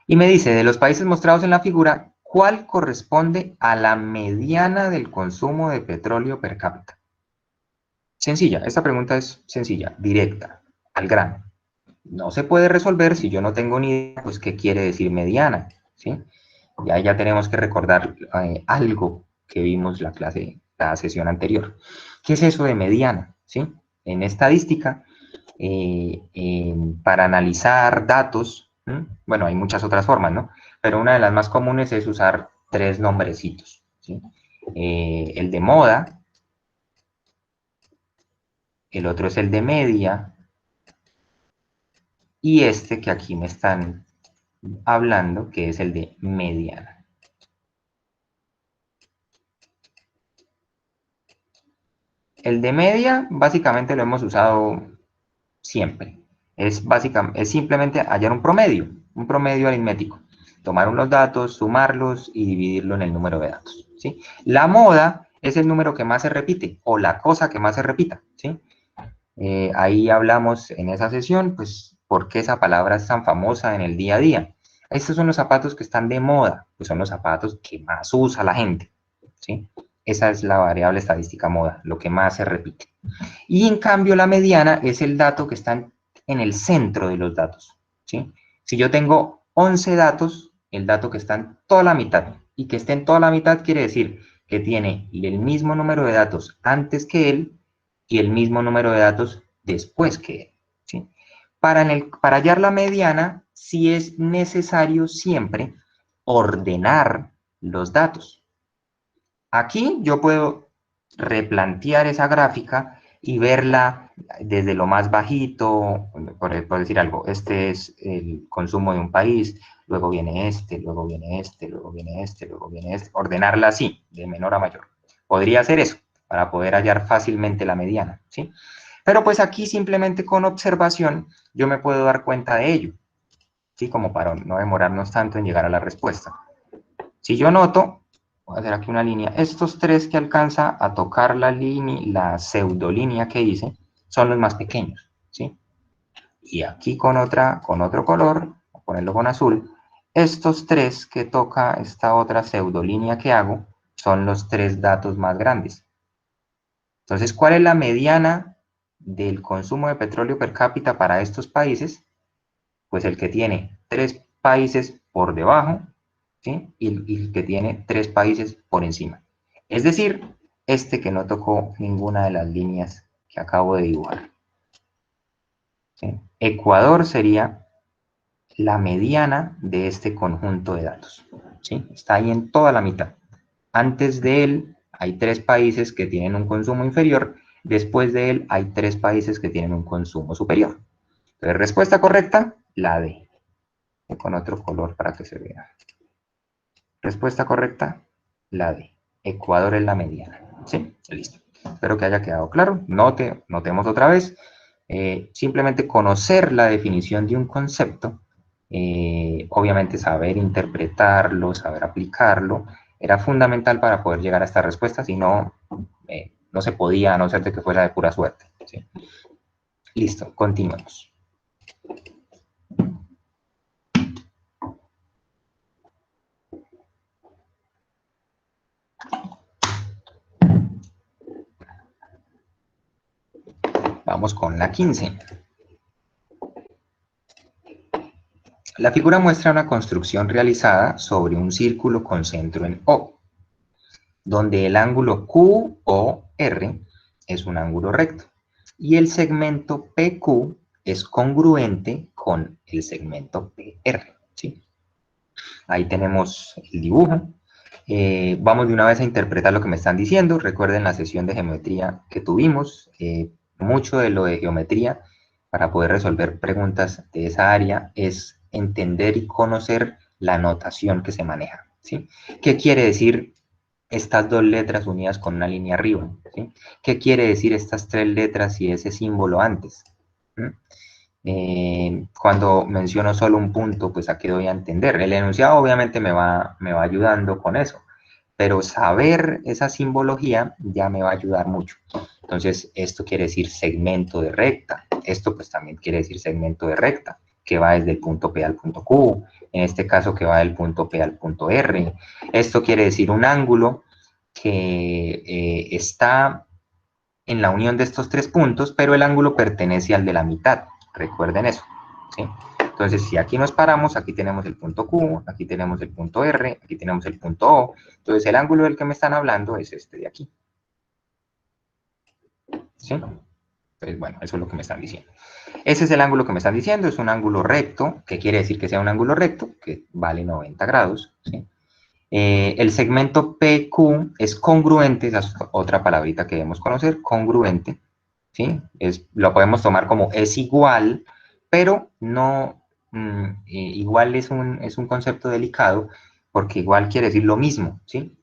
S2: Y me dice, de los países mostrados en la figura, ¿cuál corresponde a la mediana del consumo de petróleo per cápita? Sencilla, esta pregunta es sencilla, directa, al grano. No se puede resolver si yo no tengo ni idea, pues, qué quiere decir mediana, ¿sí? Y ahí ya tenemos que recordar algo que vimos la sesión anterior. ¿Qué es eso de mediana? ¿Sí? En estadística, para analizar datos, ¿sí? Bueno, hay muchas otras formas, ¿no? Pero una de las más comunes es usar 3 nombrecitos, ¿sí? El de moda, el otro es el de media, y este que aquí me están hablando, que es el de mediana. El de media, básicamente lo hemos usado siempre. Es simplemente hallar un promedio aritmético. Tomar unos datos, sumarlos y dividirlo en el número de datos, ¿sí? La moda es el número que más se repite o la cosa que más se repita, ¿sí? Ahí hablamos en esa sesión, pues, por qué esa palabra es tan famosa en el día a día. Estos son los zapatos que están de moda, pues son los zapatos que más usa la gente, ¿sí? Esa es la variable estadística moda, lo que más se repite. Y en cambio la mediana es el dato que está en el centro de los datos, ¿sí? Si yo tengo 11 datos, el dato que está en toda la mitad, y que esté en toda la mitad quiere decir que tiene el mismo número de datos antes que él y el mismo número de datos después que él, ¿sí? Para hallar la mediana, sí es necesario siempre ordenar los datos. Aquí yo puedo replantear esa gráfica y verla desde lo más bajito, por decir algo, este es el consumo de un país, luego viene este, luego viene este, luego viene este, luego viene este, ordenarla así, de menor a mayor. Podría hacer eso, para poder hallar fácilmente la mediana, ¿sí? Pero pues aquí simplemente con observación yo me puedo dar cuenta de ello, ¿sí? Como para no demorarnos tanto en llegar a la respuesta. Si yo noto, voy a hacer aquí una línea, estos 3 que alcanza a tocar la pseudolínea que hice, son los más pequeños, ¿sí? Y aquí con otro color, voy a ponerlo con azul, estos 3 que toca esta otra pseudolínea que hago, son los 3 datos más grandes. Entonces, ¿cuál es la mediana del consumo de petróleo per cápita para estos países? Pues el que tiene 3 países por debajo, ¿sí? Y el que tiene 3 países por encima. Es decir, este que no tocó ninguna de las líneas que acabo de dibujar, ¿sí? Ecuador sería la mediana de este conjunto de datos, ¿sí? Está ahí en toda la mitad. Antes de él hay 3 países que tienen un consumo inferior, después de él hay 3 países que tienen un consumo superior. Entonces, respuesta correcta, la D. Con otro color para que se vea. Respuesta correcta, la D. Ecuador es la mediana. ¿Sí? Listo. Espero que haya quedado claro. Notemos otra vez. Simplemente conocer la definición de un concepto, obviamente saber interpretarlo, saber aplicarlo, era fundamental para poder llegar a esta respuesta, si no, no se podía, a no ser de que fuera de pura suerte. ¿Sí? Listo, continuemos. Vamos con la 15. La figura muestra una construcción realizada sobre un círculo con centro en O, donde el ángulo QOR es un ángulo recto y el segmento PQ es congruente con el segmento PR. ¿Sí? Ahí tenemos el dibujo. Vamos de una vez a interpretar lo que me están diciendo. Recuerden la sesión de geometría que tuvimos. Mucho de lo de geometría para poder resolver preguntas de esa área es entender y conocer la notación que se maneja. ¿Sí? ¿Qué quiere decir estas dos letras unidas con una línea arriba? ¿Sí? ¿Qué quiere decir estas tres letras y ese símbolo antes? ¿Mm? Cuando menciono solo un punto, pues a qué doy a entender. El enunciado obviamente me va ayudando con eso, pero saber esa simbología ya me va a ayudar mucho. Entonces, esto quiere decir segmento de recta. Esto pues también quiere decir segmento de recta, que va desde el punto P al punto Q, en este caso que va del punto P al punto R. Esto quiere decir un ángulo que está en la unión de estos tres puntos, pero el ángulo pertenece al de la mitad. Recuerden eso. ¿Sí? Entonces, si aquí nos paramos, aquí tenemos el punto Q, aquí tenemos el punto R, aquí tenemos el punto O. Entonces, el ángulo del que me están hablando es este de aquí. ¿Sí? Entonces, bueno, eso es lo que me están diciendo. Ese es el ángulo que me están diciendo, es un ángulo recto. ¿Qué quiere decir que sea un ángulo recto? Que vale 90 grados. ¿Sí? El segmento PQ es congruente, esa es otra palabrita que debemos conocer, congruente. ¿Sí? Lo podemos tomar como es igual, pero no, igual es un concepto delicado, porque igual quiere decir lo mismo, ¿sí?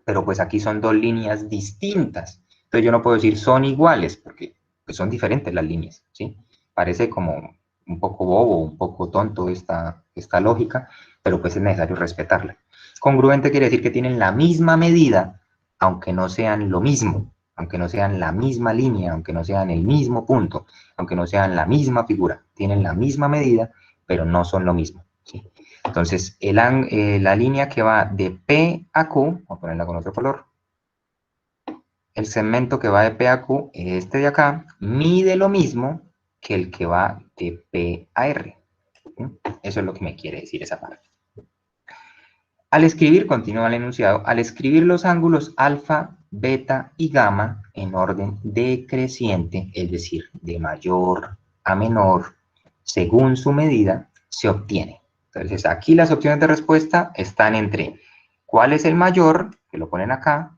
S2: Pero pues aquí son dos líneas distintas. Entonces yo no puedo decir son iguales, porque pues son diferentes las líneas, ¿sí? Parece como un poco bobo, un poco tonto esta lógica, pero pues es necesario respetarla. Congruente quiere decir que tienen la misma medida, aunque no sean lo mismo, aunque no sean la misma línea, aunque no sean el mismo punto, aunque no sean la misma figura. Tienen la misma medida, pero no son lo mismo, ¿sí? Entonces, la línea que va de P a Q, voy a ponerla con otro color, el segmento que va de P a Q, este de acá, mide lo mismo que el que va de P a R. ¿Sí? Eso es lo que me quiere decir esa parte. Al escribir, continúa el enunciado, al escribir los ángulos alfa, beta y gamma en orden decreciente, es decir, de mayor a menor, según su medida, se obtiene. Entonces, aquí las opciones de respuesta están entre cuál es el mayor, que lo ponen acá,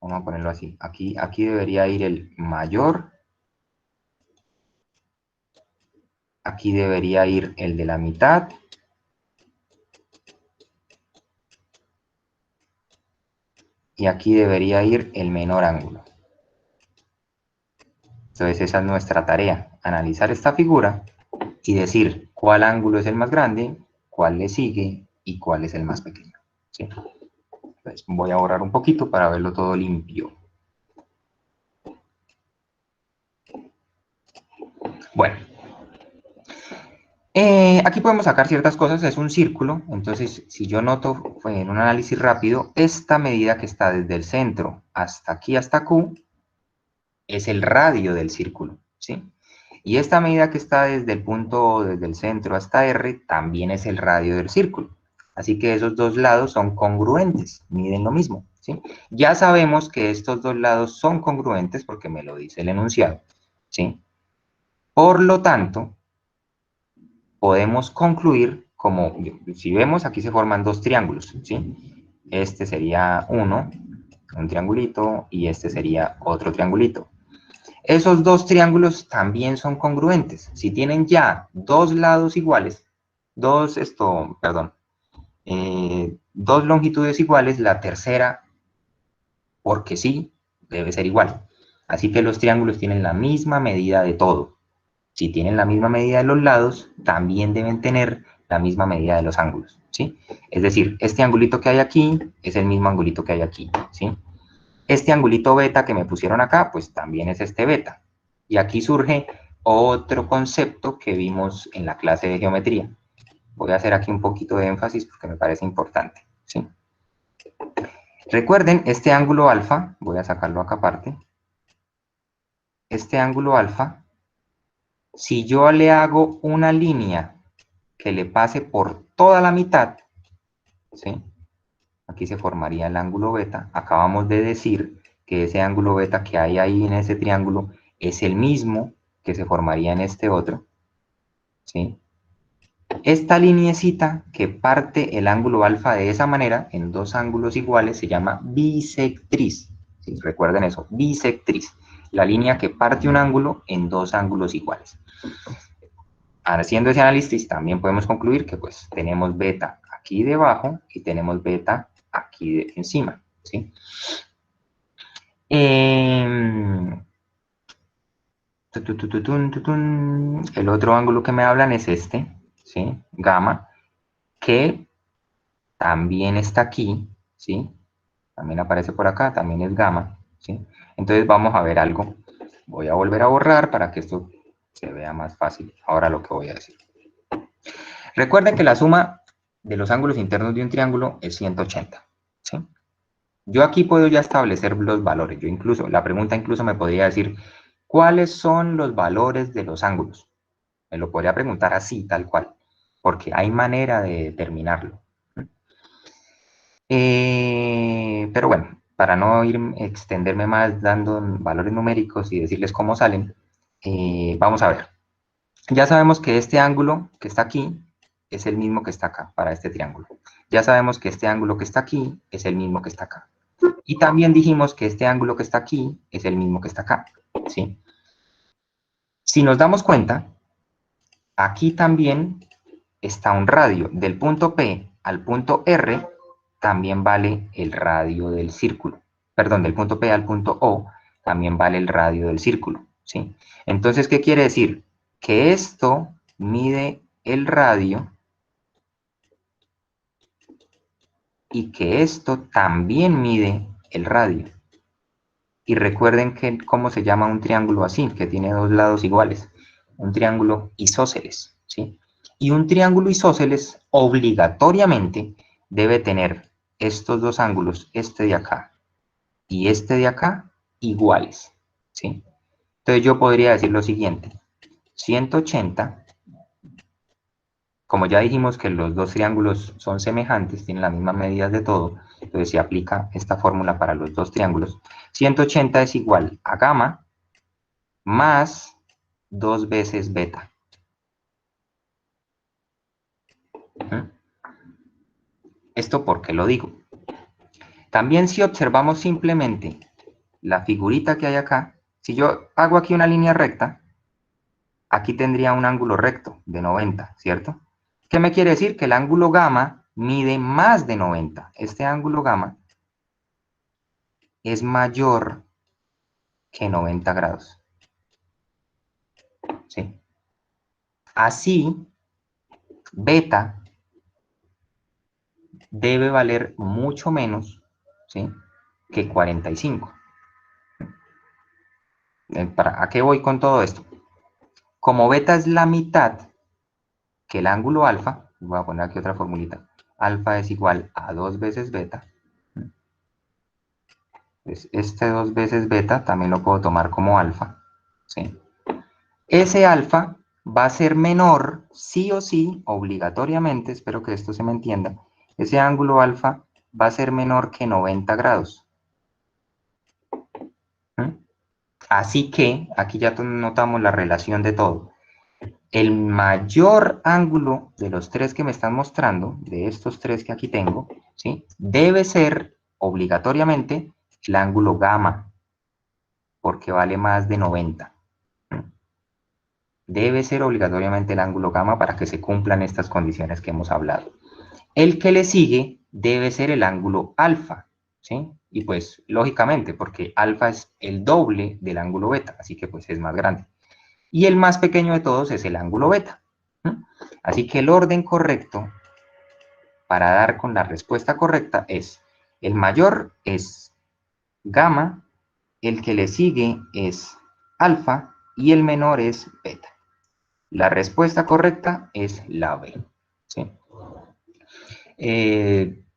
S2: vamos a ponerlo así, aquí debería ir el mayor, aquí debería ir el de la mitad, y aquí debería ir el menor ángulo. Entonces esa es nuestra tarea, analizar esta figura y decir cuál ángulo es el más grande, cuál le sigue y cuál es el más pequeño. ¿Sí? Entonces voy a borrar un poquito para verlo todo limpio. Bueno, aquí podemos sacar ciertas cosas, es un círculo, entonces si yo noto en un análisis rápido, esta medida que está desde el centro hasta aquí, hasta Q, es el radio del círculo, ¿sí? Y esta medida que está desde el punto, desde el centro hasta R, también es el radio del círculo. Así que esos dos lados son congruentes, miden lo mismo, ¿sí? Ya sabemos que estos dos lados son congruentes porque me lo dice el enunciado, ¿sí? Por lo tanto, podemos concluir como, si vemos, aquí se forman dos triángulos, ¿sí? Este sería uno, un triangulito, y este sería otro triangulito. Esos dos triángulos también son congruentes. Si tienen ya dos lados iguales, dos longitudes iguales, la tercera, porque sí, debe ser igual. Así que los triángulos tienen la misma medida de todo. Si tienen la misma medida de los lados, también deben tener la misma medida de los ángulos, ¿sí? Es decir, este angulito que hay aquí es el mismo angulito que hay aquí, ¿sí? Este angulito beta que me pusieron acá, pues también es este beta. Y aquí surge otro concepto que vimos en la clase de geometría. Voy a hacer aquí un poquito de énfasis porque me parece importante, ¿sí? Recuerden, este ángulo alfa, voy a sacarlo acá aparte, este ángulo alfa, si yo le hago una línea que le pase por toda la mitad, ¿sí? Aquí se formaría el ángulo beta. Acabamos de decir que ese ángulo beta que hay ahí en ese triángulo es el mismo que se formaría en este otro, ¿sí? Esta lineecita que parte el ángulo alfa de esa manera, en dos ángulos iguales, se llama bisectriz. ¿Sí? Recuerden eso, bisectriz. La línea que parte un ángulo en dos ángulos iguales. Haciendo ese análisis, también podemos concluir que pues tenemos beta aquí debajo y tenemos beta aquí encima, ¿sí? El otro ángulo que me hablan es este, ¿sí? Gamma, que también está aquí, ¿sí? También aparece por acá, también es gamma, ¿sí? Entonces vamos a ver algo. Voy a volver a borrar para que esto se vea más fácil. Ahora lo que voy a decir. Recuerden que la suma de los ángulos internos de un triángulo es 180, ¿sí? Yo aquí puedo ya establecer los valores. Yo incluso, la pregunta incluso me podría decir, ¿cuáles son los valores de los ángulos? Me lo podría preguntar así, tal cual, porque hay manera de determinarlo. Pero bueno, para no extenderme más dando valores numéricos y decirles cómo salen, vamos a ver. Ya sabemos que este ángulo que está aquí es el mismo que está acá para este triángulo. Ya sabemos que este ángulo que está aquí es el mismo que está acá. Y también dijimos que este ángulo que está aquí es el mismo que está acá, ¿sí? Si nos damos cuenta, aquí también está un radio. Del punto P al punto R también vale el radio del círculo. Perdón, del punto P al punto O también vale el radio del círculo, ¿sí? Entonces, ¿qué quiere decir? Que esto mide el radio y que esto también mide el radio. Y recuerden que cómo se llama un triángulo así, que tiene dos lados iguales. Un triángulo isósceles, ¿sí? Y un triángulo isósceles obligatoriamente debe tener estos dos ángulos, este de acá y este de acá, iguales, ¿sí? Entonces yo podría decir lo siguiente, 180, como ya dijimos que los dos triángulos son semejantes, tienen las mismas medidas de todo, entonces se aplica esta fórmula para los dos triángulos. 180 es igual a gamma más 2 veces beta. ¿Esto por qué lo digo? También si observamos simplemente la figurita que hay acá, si yo hago aquí una línea recta, aquí tendría un ángulo recto de 90, ¿cierto? ¿Qué me quiere decir? Que el ángulo gamma mide más de 90. Este ángulo gamma es mayor que 90 grados, ¿sí? Así, beta debe valer mucho menos, ¿sí?, que 45. ¿A qué voy con todo esto? Como beta es la mitad que el ángulo alfa, voy a poner aquí otra formulita, alfa es igual a 2 veces beta, pues este 2 veces beta también lo puedo tomar como alfa, ¿sí? Ese alfa va a ser menor, sí o sí, obligatoriamente, espero que esto se me entienda, ese ángulo alfa va a ser menor que 90 grados. Así que, aquí ya notamos la relación de todo. El mayor ángulo de los tres que me están mostrando, de estos tres que aquí tengo, ¿sí?, debe ser obligatoriamente el ángulo gamma, porque vale más de 90. Debe ser obligatoriamente el ángulo gamma para que se cumplan estas condiciones que hemos hablado. El que le sigue debe ser el ángulo alfa, ¿sí? Y pues, lógicamente, porque alfa es el doble del ángulo beta, así que pues es más grande. Y el más pequeño de todos es el ángulo beta. Así que el orden correcto para dar con la respuesta correcta es, el mayor es gamma, el que le sigue es alfa y el menor es beta. La respuesta correcta es la B. ¿Sí?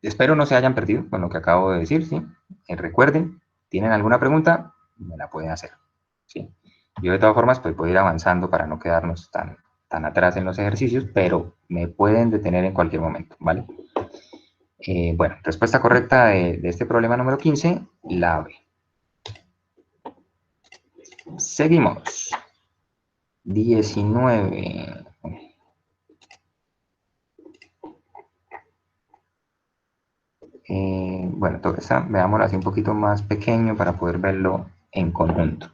S2: Espero no se hayan perdido con lo que acabo de decir. ¿Sí? Recuerden, ¿tienen alguna pregunta? Me la pueden hacer. ¿Sí? Yo de todas formas pues puedo ir avanzando para no quedarnos tan atrás en los ejercicios, pero me pueden detener en cualquier momento, ¿vale? Bueno, respuesta correcta de este problema número 15, la B. Seguimos. 19. Bueno, todo eso, veámoslo así un poquito más pequeño para poder verlo en conjunto.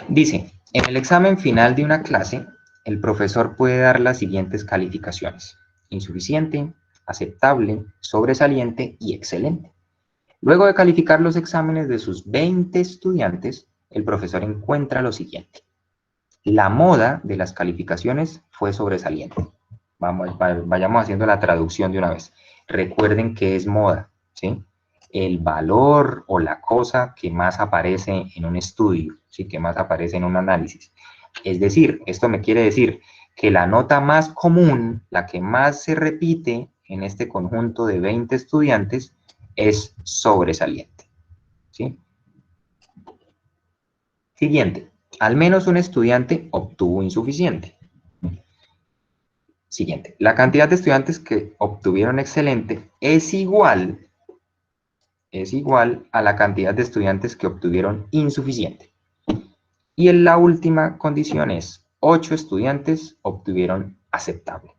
S2: Dice, en el examen final de una clase, el profesor puede dar las siguientes calificaciones: insuficiente, aceptable, sobresaliente y excelente. Luego de calificar los exámenes de sus 20 estudiantes, el profesor encuentra lo siguiente: la moda de las calificaciones fue sobresaliente. Vayamos haciendo la traducción de una vez. Recuerden que es moda, ¿sí? El valor o la cosa que más aparece en un estudio, ¿sí? Que más aparece en un análisis. Es decir, esto me quiere decir que la nota más común, la que más se repite en este conjunto de 20 estudiantes, es sobresaliente, ¿sí? Siguiente, al menos un estudiante obtuvo insuficiente. Siguiente, la cantidad de estudiantes que obtuvieron excelente es igual a la cantidad de estudiantes que obtuvieron insuficiente. Y en la última condición es 8 estudiantes obtuvieron aceptable.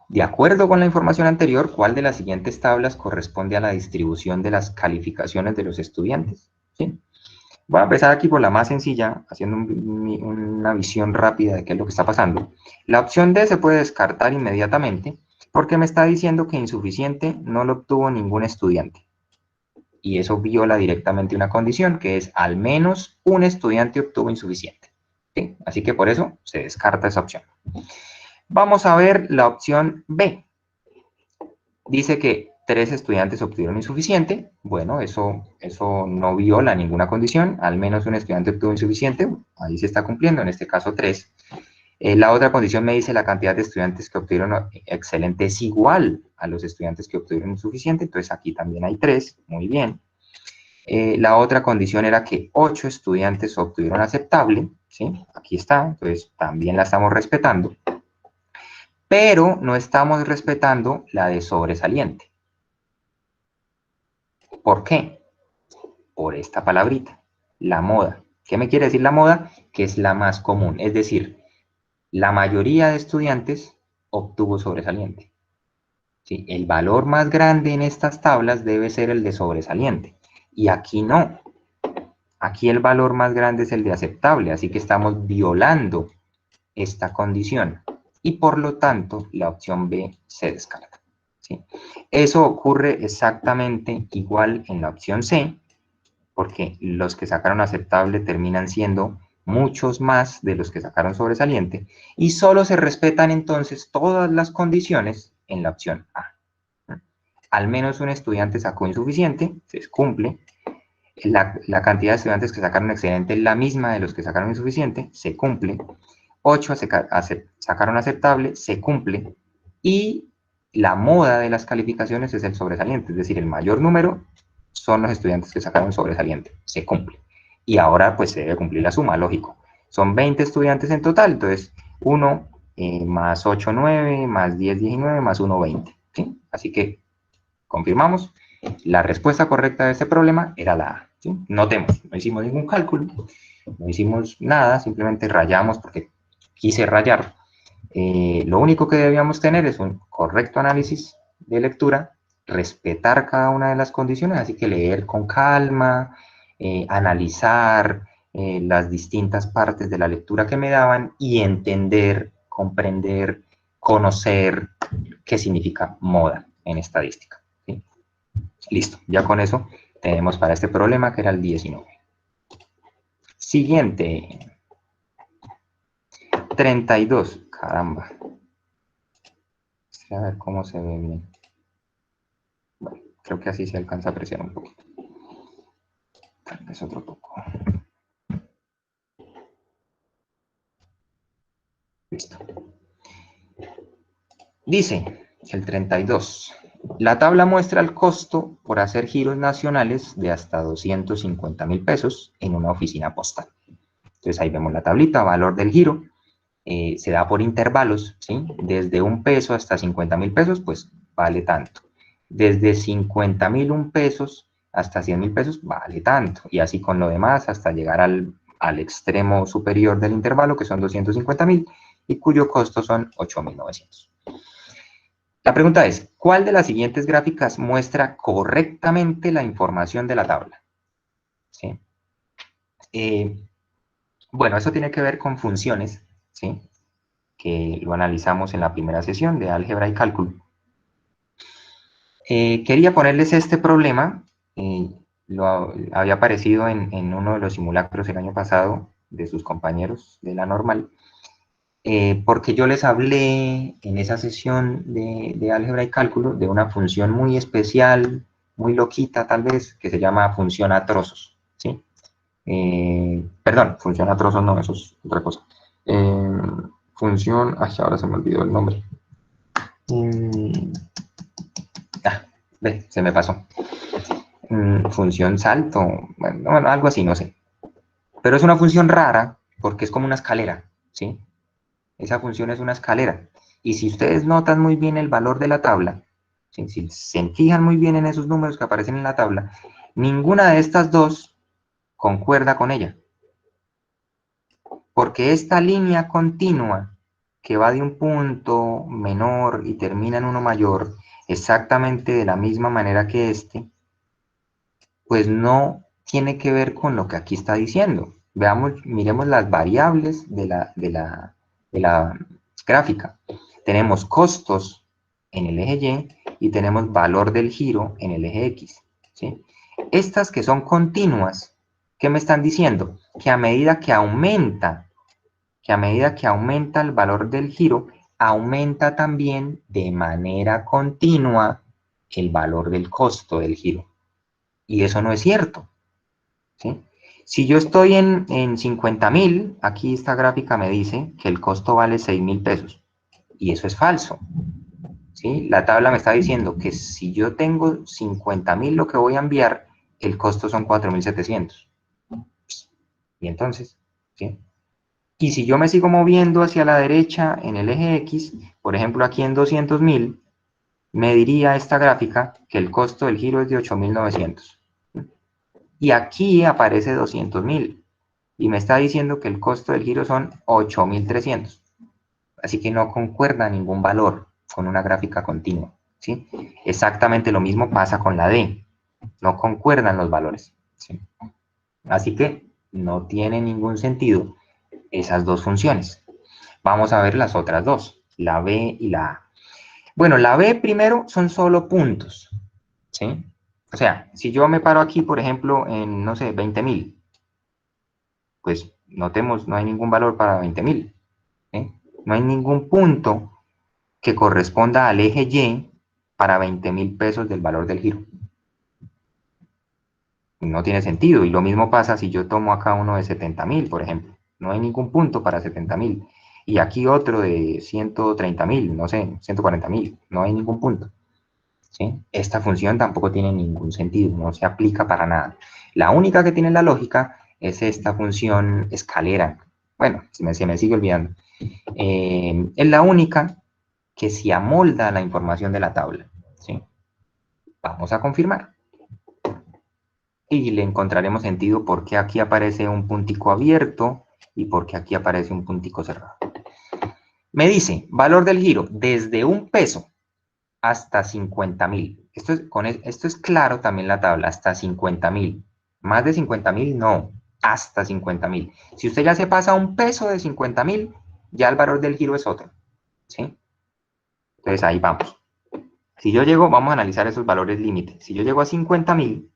S2: De acuerdo con la información anterior, ¿cuál de las siguientes tablas corresponde a la distribución de las calificaciones de los estudiantes? ¿Sí? Voy a empezar aquí por la más sencilla, haciendo una visión rápida de qué es lo que está pasando. La opción D se puede descartar inmediatamente porque me está diciendo que insuficiente no lo obtuvo ningún estudiante. Y eso viola directamente una condición, que es al menos un estudiante obtuvo insuficiente. ¿Sí? Así que por eso se descarta esa opción. Vamos a ver la opción B. Dice que 3 estudiantes obtuvieron insuficiente. Bueno, eso no viola ninguna condición. Al menos un estudiante obtuvo insuficiente. Ahí se está cumpliendo, en este caso 3. La otra condición me dice la cantidad de estudiantes que obtuvieron excelente es igual a los estudiantes que obtuvieron insuficiente. Entonces aquí también hay 3. Muy bien. La otra condición era que 8 estudiantes obtuvieron aceptable. ¿Sí? Aquí está. Entonces también la estamos respetando. Pero no estamos respetando la de sobresaliente. ¿Por qué? Por esta palabrita, la moda. ¿Qué me quiere decir la moda? Que es la más común, es decir, la mayoría de estudiantes obtuvo sobresaliente. ¿Sí? El valor más grande en estas tablas debe ser el de sobresaliente, y aquí no. Aquí el valor más grande es el de aceptable, así que estamos violando esta condición, y por lo tanto la opción B se descarta. ¿Sí? Eso ocurre exactamente igual en la opción C, porque los que sacaron aceptable terminan siendo muchos más de los que sacaron sobresaliente, y solo se respetan entonces todas las condiciones en la opción A. Al menos un estudiante sacó insuficiente, se cumple. La cantidad de estudiantes que sacaron excelente es la misma de los que sacaron insuficiente, se cumple. 8 sacaron aceptable, se cumple. Y la moda de las calificaciones es el sobresaliente, es decir, el mayor número son los estudiantes que sacaron sobresaliente, se cumple. Y ahora pues se debe cumplir la suma, lógico. Son 20 estudiantes en total, entonces 1 más 8, 9, más 10, 19, más 1, 20. ¿Sí? Así que confirmamos, la respuesta correcta de este problema era la A. ¿Sí? Notemos, no hicimos ningún cálculo, no hicimos nada, simplemente rayamos porque quise rayar. Lo único que debíamos tener es un correcto análisis de lectura, respetar cada una de las condiciones, así que leer con calma, analizar las distintas partes de la lectura que me daban y entender, comprender, conocer qué significa moda en estadística. ¿Sí? Listo, ya con eso tenemos para este problema que era el 19. Siguiente, 32. Caramba. A ver cómo se ve bien. Bueno, creo que así se alcanza a apreciar un poquito. Tal vez otro poco. Listo. Dice el 32. La tabla muestra el costo por hacer giros nacionales de hasta 250.000 pesos en una oficina postal. Entonces ahí vemos la tablita, valor del giro. Se da por intervalos, ¿sí? Desde 1 peso hasta 50.000 pesos, pues vale tanto. Desde 50.001 pesos hasta 100.000 pesos, vale tanto. Y así con lo demás hasta llegar al extremo superior del intervalo, que son 250.000, y cuyo costo son 8.900. La pregunta es, ¿cuál de las siguientes gráficas muestra correctamente la información de la tabla? ¿Sí? Bueno, eso tiene que ver con funciones, ¿sí? Que lo analizamos en la primera sesión de álgebra y cálculo. Quería ponerles este problema, había aparecido en uno de los simulacros el año pasado de sus compañeros de la normal, porque yo les hablé en esa sesión de álgebra y cálculo de una función muy especial, muy loquita tal vez, que se llama función a trozos, ¿sí? Perdón, función a trozos no, eso es otra cosa. Función, ay, ahora se me olvidó el nombre. Se me pasó. Función salto, bueno, algo así, no sé. Pero es una función rara porque es como una escalera, ¿sí? Esa función es una escalera. Y si ustedes notan muy bien el valor de la tabla, ¿sí? Si se fijan muy bien en esos números que aparecen en la tabla, ninguna de estas dos concuerda con ella. Porque esta línea continua que va de un punto menor y termina en uno mayor, exactamente de la misma manera que este, pues no tiene que ver con lo que aquí está diciendo. Veamos, miremos las variables de la gráfica. Tenemos costos en el eje Y y tenemos valor del giro en el eje X. ¿Sí? Estas que son continuas, ¿qué me están diciendo? Que a medida que aumenta el valor del giro, aumenta también de manera continua el valor del costo del giro. Y eso no es cierto, ¿sí? Si yo estoy en 50.000, aquí esta gráfica me dice que el costo vale 6.000 pesos. Y eso es falso, ¿sí? La tabla me está diciendo que si yo tengo 50.000 lo que voy a enviar, el costo son 4.700. Y entonces, ¿sí? Y si yo me sigo moviendo hacia la derecha en el eje X, por ejemplo aquí en 200.000, me diría esta gráfica que el costo del giro es de 8.900. Y aquí aparece 200.000 y me está diciendo que el costo del giro son 8.300. Así que no concuerda ningún valor con una gráfica continua, ¿sí? Exactamente lo mismo pasa con la D. No concuerdan los valores, ¿sí? Así que no tiene ningún sentido esas dos funciones. Vamos a ver las otras dos, la B y la A. Bueno, la B primero son solo puntos, ¿sí? O sea, si yo me paro aquí, por ejemplo, en, no sé, 20.000, pues notemos, no hay ningún valor para 20.000, ¿sí? No hay ningún punto que corresponda al eje Y para 20.000 pesos del valor del giro. No tiene sentido. Y lo mismo pasa si yo tomo acá uno de 70.000, por ejemplo. No hay ningún punto para 70.000. Y aquí otro de 130.000, no sé, 140.000. No hay ningún punto, ¿sí? Esta función tampoco tiene ningún sentido, no se aplica para nada. La única que tiene la lógica es esta función escalera. Bueno, se me sigue olvidando. Es la única que se amolda a la información de la tabla, ¿sí? Vamos a confirmar. Y le encontraremos sentido por qué aquí aparece un puntico abierto y por qué aquí aparece un puntico cerrado. Me dice, valor del giro, desde 1 peso hasta 50.000. Esto es claro también la tabla, hasta 50.000. Más de 50.000, no, hasta 50.000. Si usted ya se pasa a 1 peso de 50.000, ya el valor del giro es otro, ¿sí? Entonces ahí vamos. Si yo llego, vamos a analizar esos valores límite. Si yo llego a 50.000,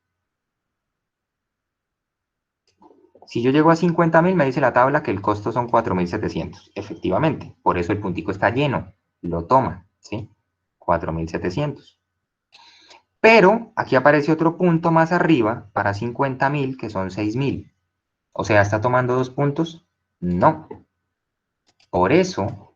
S2: si yo llego a 50.000, me dice la tabla que el costo son 4.700. Efectivamente, por eso el puntico está lleno. Lo toma, ¿sí? 4.700. Pero aquí aparece otro punto más arriba para 50.000, que son 6.000. O sea, ¿está tomando 2 puntos? No. Por eso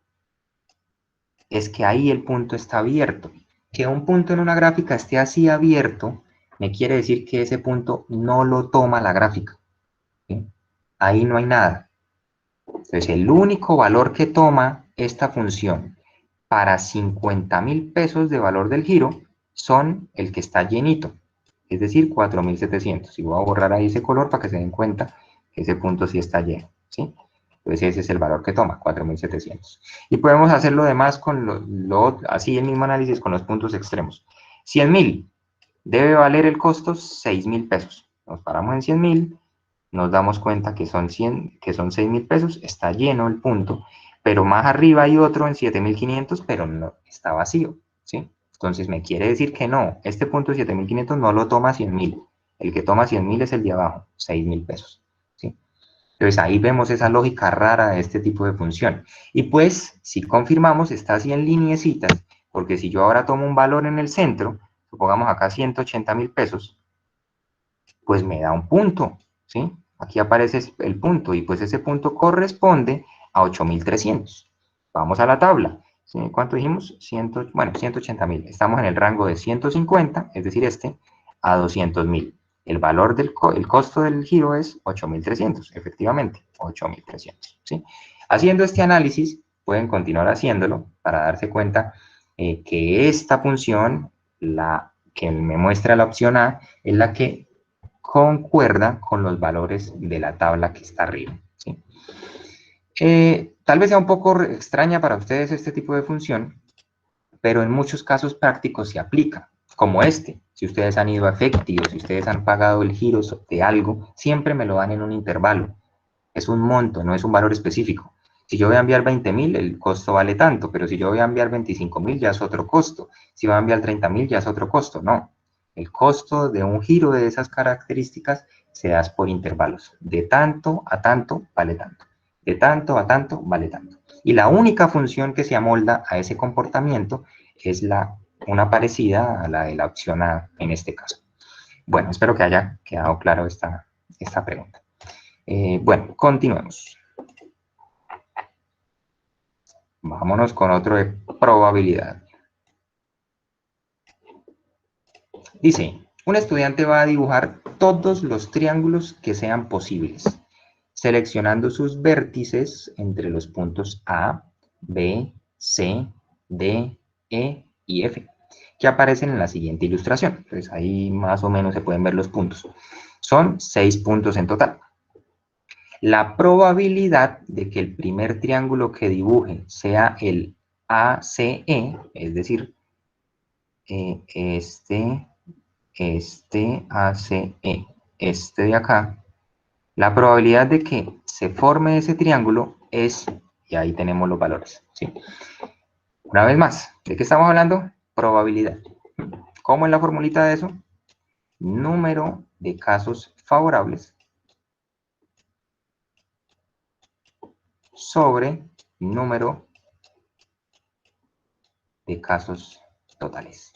S2: es que ahí el punto está abierto. Que un punto en una gráfica esté así abierto, me quiere decir que ese punto no lo toma la gráfica, ¿sí? Ahí no hay nada. Entonces, el único valor que toma esta función para 50.000 pesos de valor del giro son el que está llenito, es decir, 4.700. Y voy a borrar ahí ese color para que se den cuenta que ese punto sí está lleno, ¿sí? Entonces ese es el valor que toma, 4.700. Y podemos hacer lo demás con así el mismo análisis con los puntos extremos. 100.000 debe valer el costo 6.000 pesos. Nos paramos en 100.000, nos damos cuenta que son 6.000 pesos, está lleno el punto, pero más arriba hay otro en 7.500, pero no, está vacío, ¿sí? Entonces me quiere decir que no, este punto de 7.500 no lo toma 100.000, el que toma 100.000 es el de abajo, 6.000 pesos, ¿sí? Entonces ahí vemos esa lógica rara de este tipo de función. Y pues, si confirmamos, está así en lineecitas, porque si yo ahora tomo un valor en el centro, supongamos acá 180.000 pesos, pues me da un punto, ¿sí? Aquí aparece el punto y pues ese punto corresponde a 8.300. Vamos a la tabla. ¿Sí? ¿Cuánto dijimos? 180.000. Estamos en el rango de 150, es decir, a 200.000. El valor el costo del giro es 8.300, efectivamente, 8.300. ¿Sí? Haciendo este análisis, pueden continuar haciéndolo para darse cuenta que esta función, la que me muestra la opción A, es la que concuerda con los valores de la tabla que está arriba, ¿sí? Tal vez sea un poco extraña para ustedes este tipo de función, pero en muchos casos prácticos se aplica, como este. Si ustedes han ido a Efecti o si ustedes han pagado el giro de algo, siempre me lo dan en un intervalo. Es un monto, no es un valor específico. Si yo voy a enviar 20.000, el costo vale tanto, pero si yo voy a enviar 25.000, ya es otro costo. Si voy a enviar 30.000, ya es otro costo. No. El costo de un giro de esas características se da por intervalos. De tanto a tanto, vale tanto. De tanto a tanto, vale tanto. Y la única función que se amolda a ese comportamiento es una parecida a la de la opción A en este caso. Bueno, espero que haya quedado claro esta pregunta. Bueno, continuemos. Vámonos con otro de probabilidad. Dice, un estudiante va a dibujar todos los triángulos que sean posibles, seleccionando sus vértices entre los puntos A, B, C, D, E y F, que aparecen en la siguiente ilustración. Entonces ahí más o menos se pueden ver los puntos. Son 6 puntos en total. La probabilidad de que el primer triángulo que dibuje sea el ACE, es decir, ACE, este de acá, la probabilidad de que se forme ese triángulo es, y ahí tenemos los valores, ¿sí? Una vez más, ¿de qué estamos hablando? Probabilidad. ¿Cómo es la formulita de eso? Número de casos favorables sobre número de casos totales,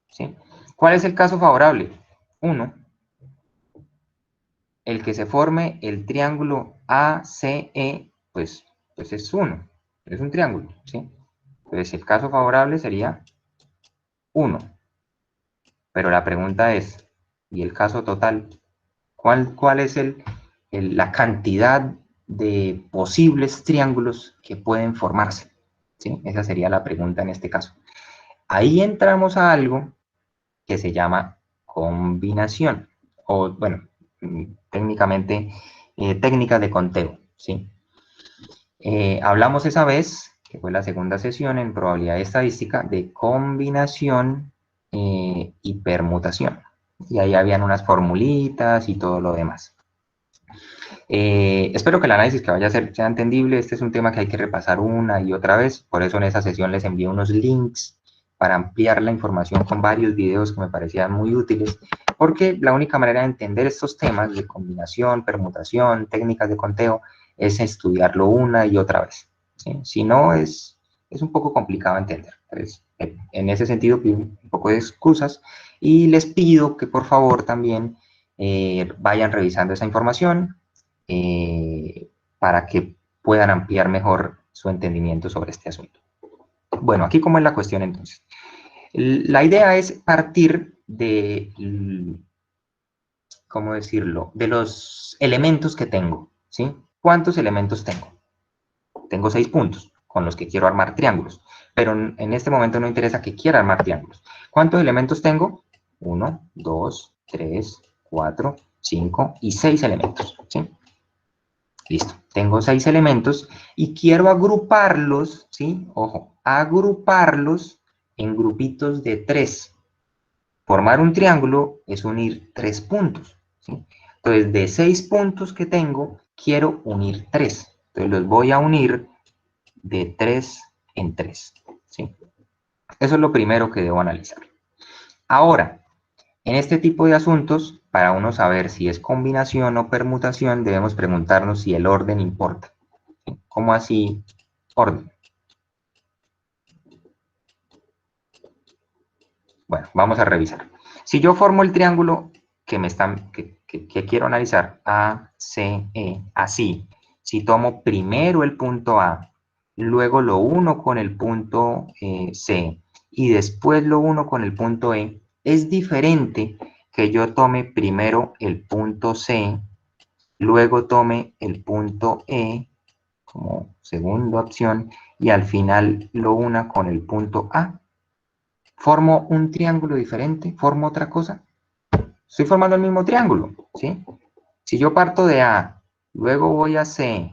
S2: ¿sí? ¿Cuál es el caso favorable? 1. El que se forme el triángulo ACE, pues es 1. Es un triángulo, ¿sí? Entonces el caso favorable sería 1. Pero la pregunta es, ¿y el caso total? ¿Cuál es la cantidad de posibles triángulos que pueden formarse? ¿Sí? Esa sería la pregunta en este caso. Ahí entramos a algo que se llama combinación, o bueno, técnicamente técnicas de conteo, ¿sí? Hablamos esa vez, que fue la segunda sesión en probabilidad estadística, de combinación y permutación. Y ahí habían unas formulitas y todo lo demás. Espero que el análisis que vaya a hacer sea entendible. Este es un tema que hay que repasar una y otra vez. Por eso en esa sesión les envío unos links para ampliar la información con varios videos que me parecían muy útiles, porque la única manera de entender estos temas de combinación, permutación, técnicas de conteo, es estudiarlo una y otra vez, ¿sí? Si no, es un poco complicado entender. Entonces, en ese sentido, pido un poco de excusas y les pido que por favor también vayan revisando esa información para que puedan ampliar mejor su entendimiento sobre este asunto. Bueno, aquí cómo es la cuestión entonces. La idea es partir de, ¿cómo decirlo?, de los elementos que tengo, ¿sí? ¿Cuántos elementos tengo? Tengo 6 puntos con los que quiero armar triángulos, pero en este momento no interesa que quiera armar triángulos. ¿Cuántos elementos tengo? 1, 2, 3, 4, 5 y 6 elementos, ¿sí? Listo, tengo 6 elementos y quiero agruparlos, ¿sí? Ojo, agruparlos en grupitos de 3. Formar un triángulo es unir 3 puntos, ¿sí? Entonces, de 6 puntos que tengo, quiero unir 3. Entonces, los voy a unir de 3 en 3, ¿sí? Eso es lo primero que debo analizar. Ahora, en este tipo de asuntos, para uno saber si es combinación o permutación, debemos preguntarnos si el orden importa. ¿Cómo así orden? Bueno, vamos a revisar. Si yo formo el triángulo que quiero analizar, A, C, E, así, si tomo primero el punto A, luego lo uno con el punto C y después lo uno con el punto E, es diferente que yo tome primero el punto C, luego tome el punto E como segunda opción y al final lo una con el punto A. ¿Formo un triángulo diferente? ¿Formo otra cosa? Estoy formando el mismo triángulo, ¿sí? Si yo parto de A, luego voy a C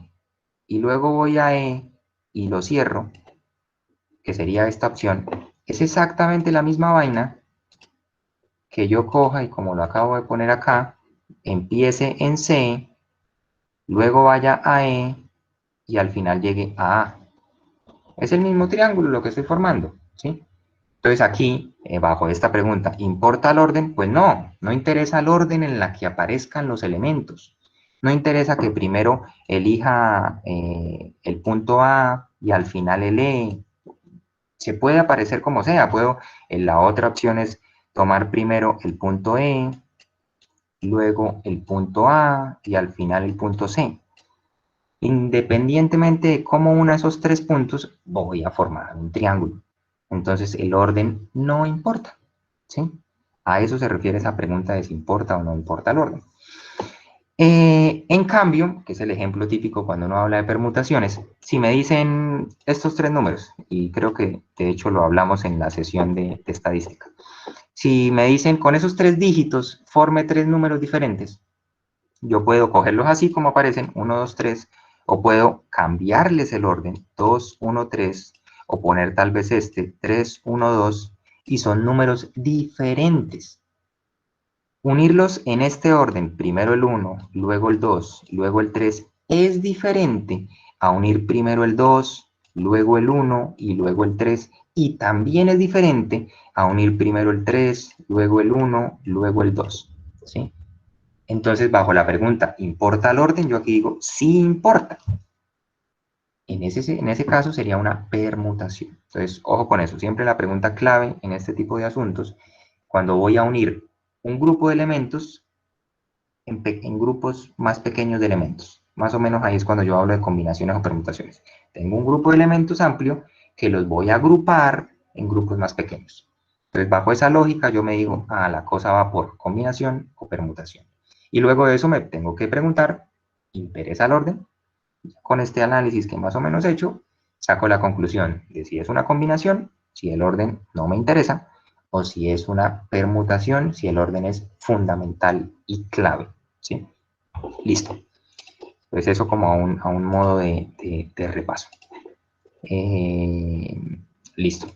S2: y luego voy a E y lo cierro, que sería esta opción, es exactamente la misma vaina que yo coja y como lo acabo de poner acá, empiece en C, luego vaya a E y al final llegue a A. Es el mismo triángulo lo que estoy formando, ¿sí? Entonces aquí, bajo esta pregunta, ¿importa el orden? Pues no, no interesa el orden en la que aparezcan los elementos. No interesa que primero elija el punto A y al final el E. Se puede aparecer como sea. La otra opción es tomar primero el punto E, luego el punto A y al final el punto C. Independientemente de cómo una esos 3 puntos, voy a formar un triángulo. Entonces el orden no importa, ¿sí? A eso se refiere esa pregunta de si importa o no importa el orden. En cambio, que es el ejemplo típico cuando uno habla de permutaciones, si me dicen estos 3 números, y creo que de hecho lo hablamos en la sesión de estadística, si me dicen con esos 3 dígitos forme 3 números diferentes, yo puedo cogerlos así como aparecen, 1, 2, 3, o puedo cambiarles el orden, 2, 1, 3, o poner tal vez este, 3, 1, 2, y son números diferentes. Unirlos en este orden, primero el 1, luego el 2, luego el 3, es diferente a unir primero el 2, luego el 1 y luego el 3, y también es diferente a unir primero el 3, luego el 1, luego el 2, ¿sí? Entonces, bajo la pregunta, ¿importa el orden? Yo aquí digo, sí importa. En ese caso sería una permutación. Entonces, ojo con eso. Siempre la pregunta clave en este tipo de asuntos, cuando voy a unir un grupo de elementos en grupos más pequeños de elementos. Más o menos ahí es cuando yo hablo de combinaciones o permutaciones. Tengo un grupo de elementos amplio que los voy a agrupar en grupos más pequeños. Entonces, bajo esa lógica, yo me digo, la cosa va por combinación o permutación. Y luego de eso me tengo que preguntar, ¿interesa el orden? Con este análisis que más o menos he hecho, saco la conclusión de si es una combinación, si el orden no me interesa, o si es una permutación, si el orden es fundamental y clave, ¿sí? Listo. Pues eso como a un modo de repaso. Listo.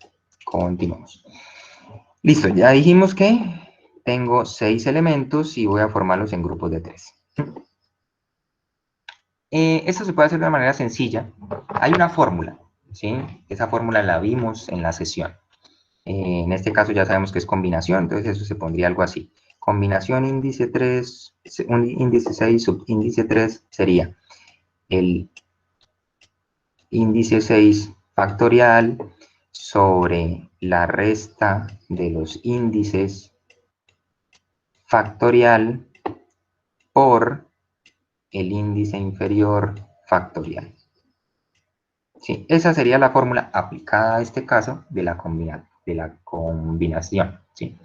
S2: Continuamos. Listo, ya dijimos que tengo 6 elementos y voy a formarlos en grupos de 3. Esto se puede hacer de una manera sencilla. Hay una fórmula, ¿sí? Esa fórmula la vimos en la sesión. En este caso ya sabemos que es combinación, entonces eso se pondría algo así. Combinación índice 3, un índice 6, subíndice 3 sería el índice 6 factorial sobre la resta de los índices factorial por el índice inferior factorial. Sí, esa sería la fórmula aplicada a este caso de la combinación. ¿Sí?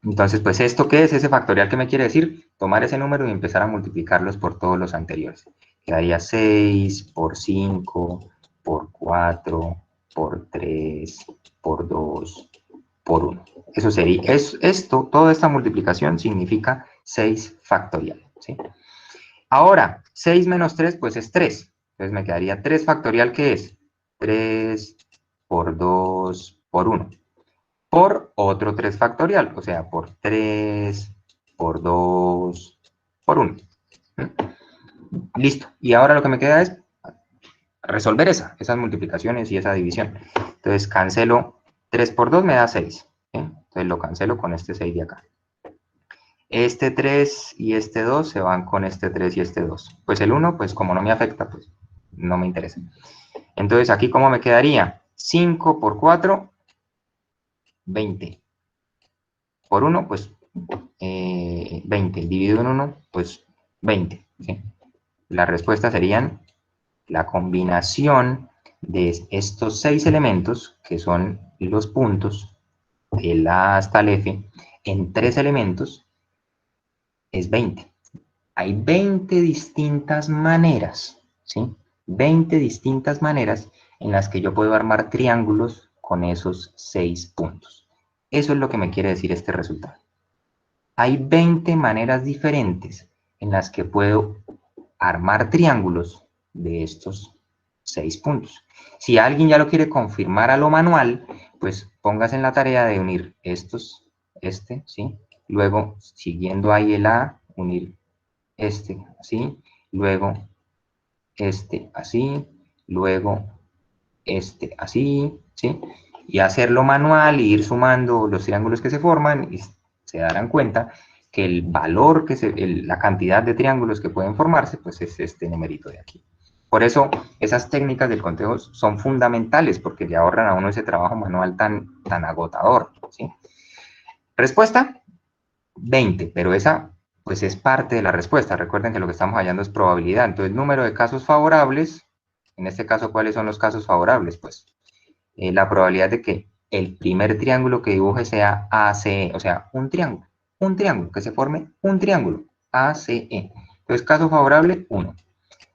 S2: Entonces, pues, ¿esto qué es? Ese factorial, ¿qué me quiere decir? Tomar ese número y empezar a multiplicarlos por todos los anteriores. Quedaría 6 por 5, por 4, por 3, por 2, por 1. Eso sería, esto, toda esta multiplicación significa 6 factorial. ¿Sí? Ahora, 6 menos 3, pues es 3. Entonces me quedaría 3 factorial, ¿qué es? 3 por 2 por 1. Por otro 3 factorial, o sea, por 3, por 2, por 1. Listo. Y ahora lo que me queda es resolver esas multiplicaciones y esa división. Entonces cancelo 3 por 2 me da 6. ¿Sí? Entonces lo cancelo con este 6 de acá. Este 3 y este 2 se van con este 3 y este 2. Pues el 1, pues como no me afecta, pues no me interesa. Entonces aquí, ¿cómo me quedaría? 5 por 4, 20. Por 1, pues 20. Dividido en 1, pues 20. ¿Sí? La respuesta serían la combinación de estos 6 elementos, que son los puntos, el A hasta el F, en 3 elementos, es 20. Hay 20 distintas maneras, ¿sí? 20 distintas maneras en las que yo puedo armar triángulos con esos 6 puntos. Eso es lo que me quiere decir este resultado. Hay 20 maneras diferentes en las que puedo armar triángulos de estos 6 puntos. Si alguien ya lo quiere confirmar a lo manual, pues póngase en la tarea de unir estos, ¿sí? Luego, siguiendo ahí el A, unir este así, luego este así, luego este así, ¿sí? Y hacerlo manual y ir sumando los triángulos que se forman y se darán cuenta que el valor, la cantidad de triángulos que pueden formarse, pues es este numerito de aquí. Por eso, esas técnicas del conteo son fundamentales porque le ahorran a uno ese trabajo manual tan agotador, ¿sí? Respuesta, 20, pero esa pues es parte de la respuesta. Recuerden que lo que estamos hallando es probabilidad. Entonces, el número de casos favorables, en este caso, ¿cuáles son los casos favorables? Pues la probabilidad de que el primer triángulo que dibuje sea ACE, o sea, un triángulo, que se forme un triángulo, ACE. Entonces, caso favorable, 1.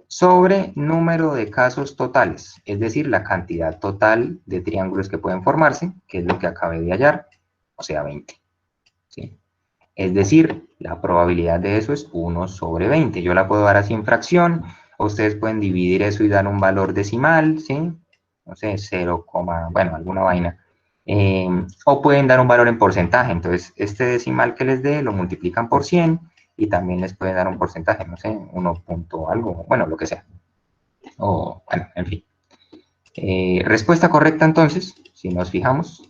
S2: Sobre número de casos totales, es decir, la cantidad total de triángulos que pueden formarse, que es lo que acabé de hallar, o sea, 20. ¿Sí? Es decir, la probabilidad de eso es 1 sobre 20. Yo la puedo dar así en fracción, o ustedes pueden dividir eso y dar un valor decimal, ¿sí? No sé, 0, bueno, alguna vaina. O pueden dar un valor en porcentaje. Entonces, este decimal que les dé lo multiplican por 100 y también les pueden dar un porcentaje, no sé, 1 punto algo, bueno, lo que sea. O, bueno, en fin. Respuesta correcta entonces, si nos fijamos,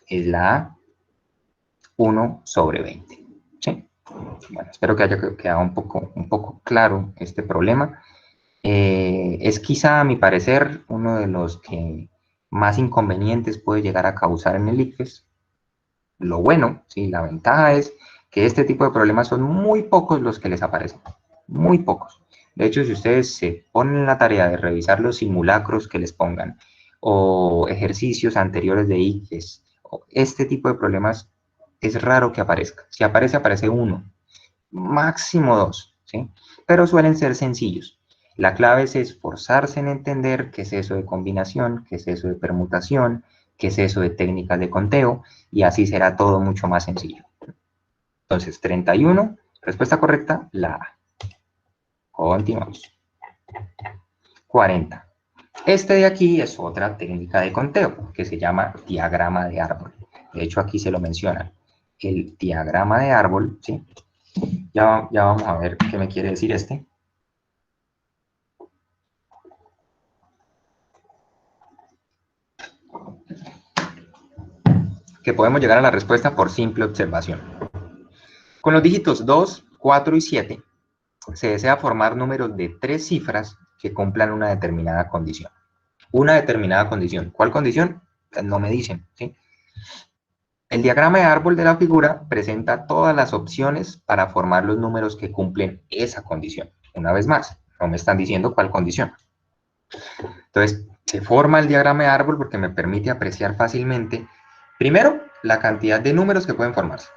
S2: es la A, 1 sobre 20. ¿Sí? Bueno, espero que haya quedado un poco claro este problema. Es quizá, a mi parecer, uno de los que más inconvenientes puede llegar a causar en el ICFES. Lo bueno, ¿sí? La ventaja es que este tipo de problemas son muy pocos los que les aparecen. Muy pocos. De hecho, si ustedes se ponen en la tarea de revisar los simulacros que les pongan o ejercicios anteriores de ICFES, este tipo de problemas es raro que aparezca. Si aparece, aparece uno, máximo dos, ¿sí? Pero suelen ser sencillos. La clave es esforzarse en entender qué es eso de combinación, qué es eso de permutación, qué es eso de técnicas de conteo, y así será todo mucho más sencillo. Entonces, 31, respuesta correcta, la A. Continuamos. 40. Este de aquí es otra técnica de conteo que se llama diagrama de árbol. De hecho, aquí se lo mencionan. El diagrama de árbol, ¿sí? Ya vamos a ver qué me quiere decir este. que podemos llegar a la respuesta por simple observación. Con los dígitos 2, 4 y 7, se desea formar números de 3 cifras que cumplan una determinada condición. Una determinada condición. ¿Cuál condición? No me dicen, ¿sí? El diagrama de árbol de la figura presenta todas las opciones para formar los números que cumplen esa condición. Una vez más, no me están diciendo cuál condición. Entonces, se forma el diagrama de árbol porque me permite apreciar fácilmente, primero, la cantidad de números que pueden formarse.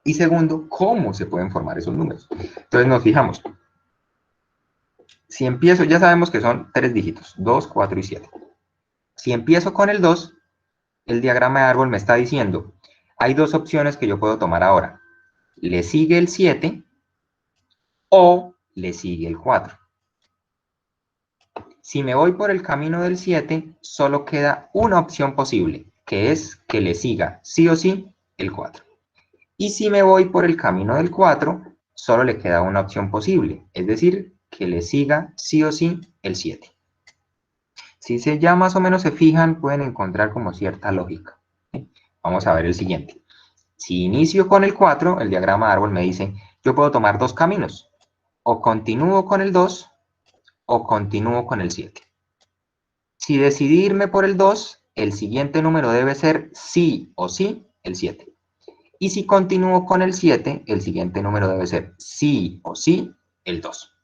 S2: Y segundo, cómo se pueden formar esos números. Entonces nos fijamos. Si empiezo, ya sabemos que son 3 dígitos, 2, 4 y 7. Si empiezo con el 2, el diagrama de árbol me está diciendo, hay 2 opciones que yo puedo tomar ahora. Le sigue el 7 o le sigue el 4. Si me voy por el camino del 7, solo queda una opción posible, que es que le siga sí o sí el 4. Y si me voy por el camino del 4, solo le queda una opción posible, es decir, que le siga sí o sí el 7. Si ya más o menos se fijan, pueden encontrar como cierta lógica. ¿Sí? Vamos a ver el siguiente. Si inicio con el 4, el diagrama de árbol me dice, yo puedo tomar 2 caminos. O continúo con el 2 o continúo con el 7. Si decidí irme por el 2, el siguiente número debe ser sí o sí el 7. Y si continúo con el 7, el siguiente número debe ser sí o sí el 2.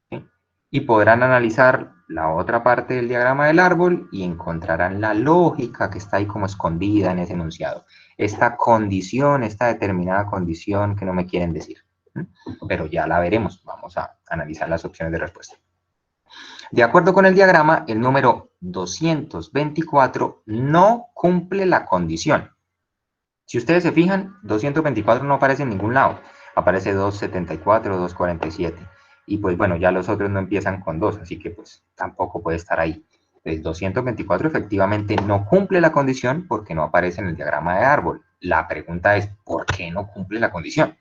S2: ¿Sí? Y podrán analizar la otra parte del diagrama del árbol y encontrarán la lógica que está ahí como escondida en ese enunciado. Esta condición, esta determinada condición que no me quieren decir. ¿Sí? Pero ya la veremos. Vamos a analizar las opciones de respuesta. De acuerdo con el diagrama, el número 224 no cumple la condición. Si ustedes se fijan, 224 no aparece en ningún lado. Aparece 274, 247. Y pues bueno, ya los otros no empiezan con 2, así que pues tampoco puede estar ahí. Entonces 224 efectivamente no cumple la condición porque no aparece en el diagrama de árbol. La pregunta es, ¿por qué no cumple la condición?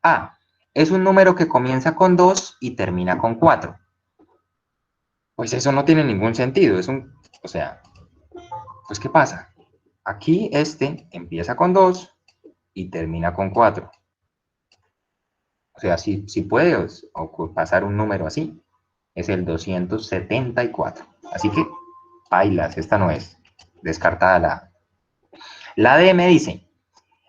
S2: A, es un número que comienza con 2 y termina con 4. Pues eso no tiene ningún sentido. O sea, pues ¿qué pasa? Aquí este empieza con 2 y termina con 4. O sea, sí puede pasar un número así. Es el 274. Así que, bailas, esta no es. Descartada la A. La D me dice,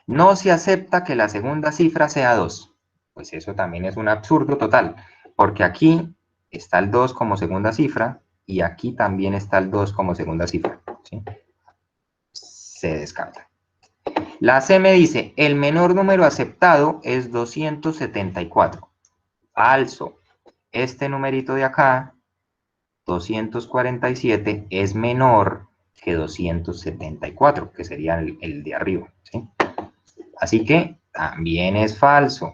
S2: no se acepta que la segunda cifra sea 2. Pues eso también es un absurdo total, porque aquí está el 2 como segunda cifra y aquí también está el 2 como segunda cifra. ¿Sí? Se descarta. La C me dice, el menor número aceptado es 274. Falso. Este numerito de acá, 247, es menor que 274, que sería el de arriba. ¿Sí? Así que también es falso.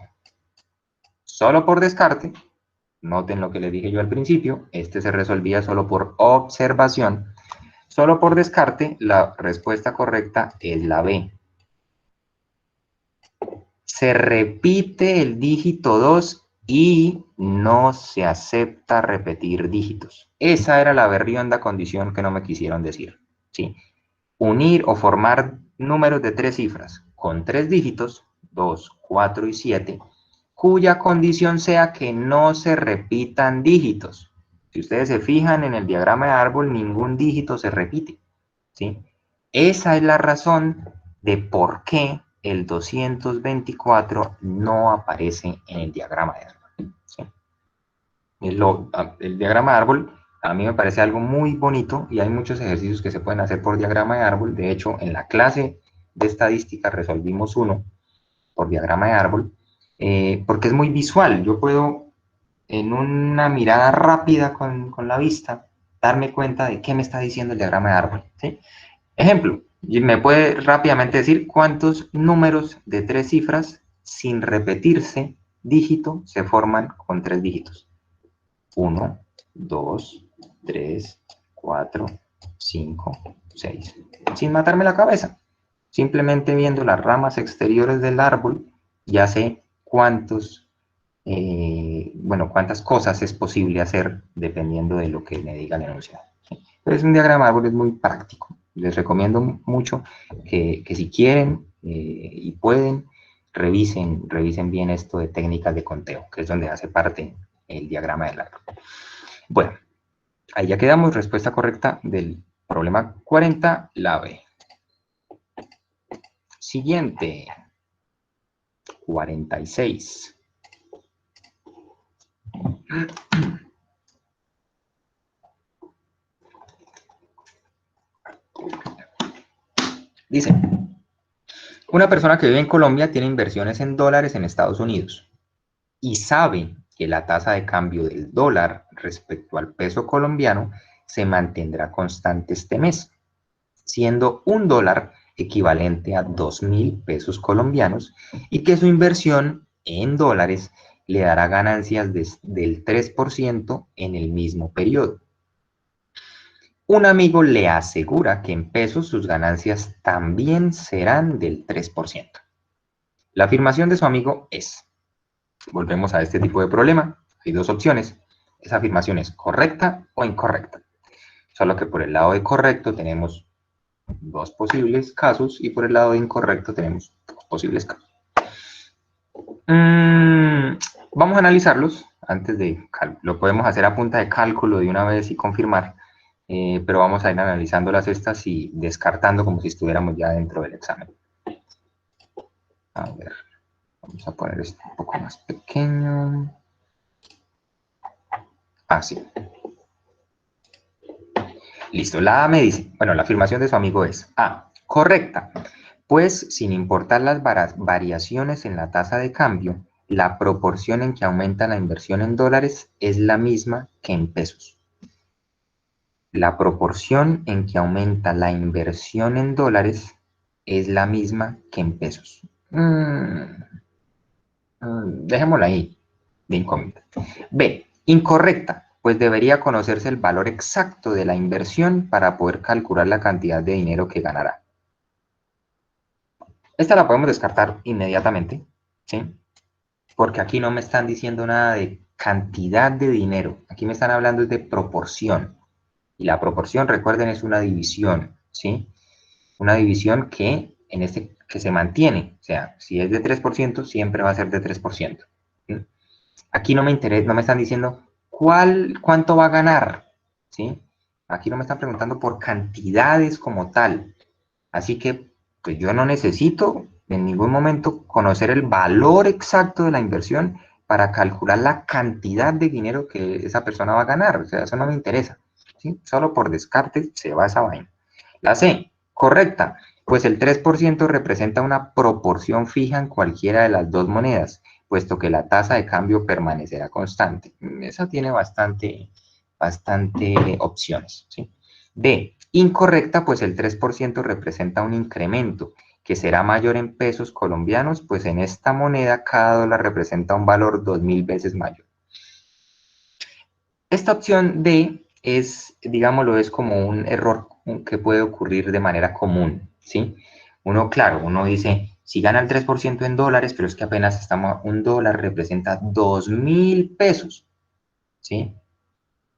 S2: Solo por descarte, noten lo que les dije yo al principio, este se resolvía solo por observación. Solo por descarte, la respuesta correcta es la B. Se repite el dígito 2 y no se acepta repetir dígitos. Esa era la berrionda condición que no me quisieron decir. ¿Sí? Unir o formar números de 3 cifras con 3 dígitos, 2, 4 y 7, cuya condición sea que no se repitan dígitos. Si ustedes se fijan en el diagrama de árbol, ningún dígito se repite. ¿Sí? Esa es la razón de por qué el 224 no aparece en el diagrama de árbol. ¿Sí? El diagrama de árbol a mí me parece algo muy bonito y hay muchos ejercicios que se pueden hacer por diagrama de árbol. De hecho, en la clase de estadística resolvimos uno por diagrama de árbol, porque es muy visual. Yo puedo, en una mirada rápida con la vista, darme cuenta de qué me está diciendo el diagrama de árbol. ¿Sí? Ejemplo, me puede rápidamente decir cuántos números de 3 cifras sin repetirse dígito se forman con 3 dígitos. 1, 2, 3, 4, 5, 6. Sin matarme la cabeza. Simplemente viendo las ramas exteriores del árbol, ya sé cuántas cosas es posible hacer dependiendo de lo que me diga el enunciado. Entonces, un diagrama de árbol es muy práctico. Les recomiendo mucho que si quieren y pueden, revisen bien esto de técnicas de conteo, que es donde hace parte el diagrama del árbol. Bueno, ahí ya quedamos. Respuesta correcta del problema 40, la B. Siguiente, 46. Dice, una persona que vive en Colombia tiene inversiones en dólares en Estados Unidos y sabe que la tasa de cambio del dólar respecto al peso colombiano se mantendrá constante este mes, siendo un dólar equivalente a 2.000 pesos colombianos y que su inversión en dólares le dará ganancias del 3% en el mismo periodo. Un amigo le asegura que en pesos sus ganancias también serán del 3%. La afirmación de su amigo es, volvemos a este tipo de problema, hay dos opciones, esa afirmación es correcta o incorrecta, solo que por el lado de correcto tenemos dos posibles casos y por el lado de incorrecto tenemos dos posibles casos. Vamos a analizarlos antes de, lo podemos hacer a punta de cálculo de una vez y confirmar, pero vamos a ir analizando las estas y descartando como si estuviéramos ya dentro del examen. A ver, vamos a poner esto un poco más pequeño. Así. Listo, la A me dice, bueno, la afirmación de su amigo es A, correcta, pues sin importar las variaciones en la tasa de cambio, la proporción en que aumenta la inversión en dólares es la misma que en pesos. La proporción en que aumenta la inversión en dólares es la misma que en pesos. Dejémosla ahí, de incógnita. B, incorrecta, pues debería conocerse el valor exacto de la inversión para poder calcular la cantidad de dinero que ganará. Esta la podemos descartar inmediatamente, ¿sí? Porque aquí no me están diciendo nada de cantidad de dinero, aquí me están hablando de proporción. Y la proporción, recuerden, es una división, ¿sí? Una división que, que se mantiene, o sea, si es de 3%, siempre va a ser de 3%. ¿Sí? Aquí no me interesa, no me están diciendo cuánto va a ganar, ¿sí? Aquí no me están preguntando por cantidades como tal. Así que, pues yo no necesito en ningún momento conocer el valor exacto de la inversión para calcular la cantidad de dinero que esa persona va a ganar. O sea, eso no me interesa, ¿sí? Solo por descarte se va esa vaina. La C, correcta, pues el 3% representa una proporción fija en cualquiera de las dos monedas, puesto que la tasa de cambio permanecerá constante. Esa tiene bastante opciones, ¿sí? D, incorrecta, pues el 3% representa un incremento que será mayor en pesos colombianos, pues en esta moneda cada dólar representa un valor 2.000 veces mayor. Esta opción D es, digámoslo, es como un error que puede ocurrir de manera común, ¿sí? Uno, claro, uno dice, si gana el 3% en dólares, pero es que apenas estamos, un dólar representa 2.000 pesos, ¿sí?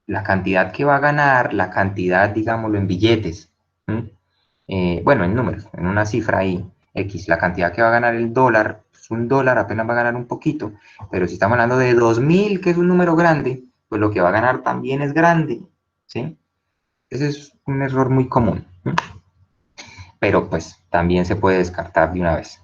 S2: La cantidad que va a ganar, la cantidad, digámoslo, en billetes, bueno, en números, en una cifra ahí, X, la cantidad que va a ganar el dólar, pues un dólar apenas va a ganar un poquito, pero si estamos hablando de 2.000, que es un número grande, pues lo que va a ganar también es grande, ¿sí? Ese es un error muy común, pero pues también se puede descartar de una vez.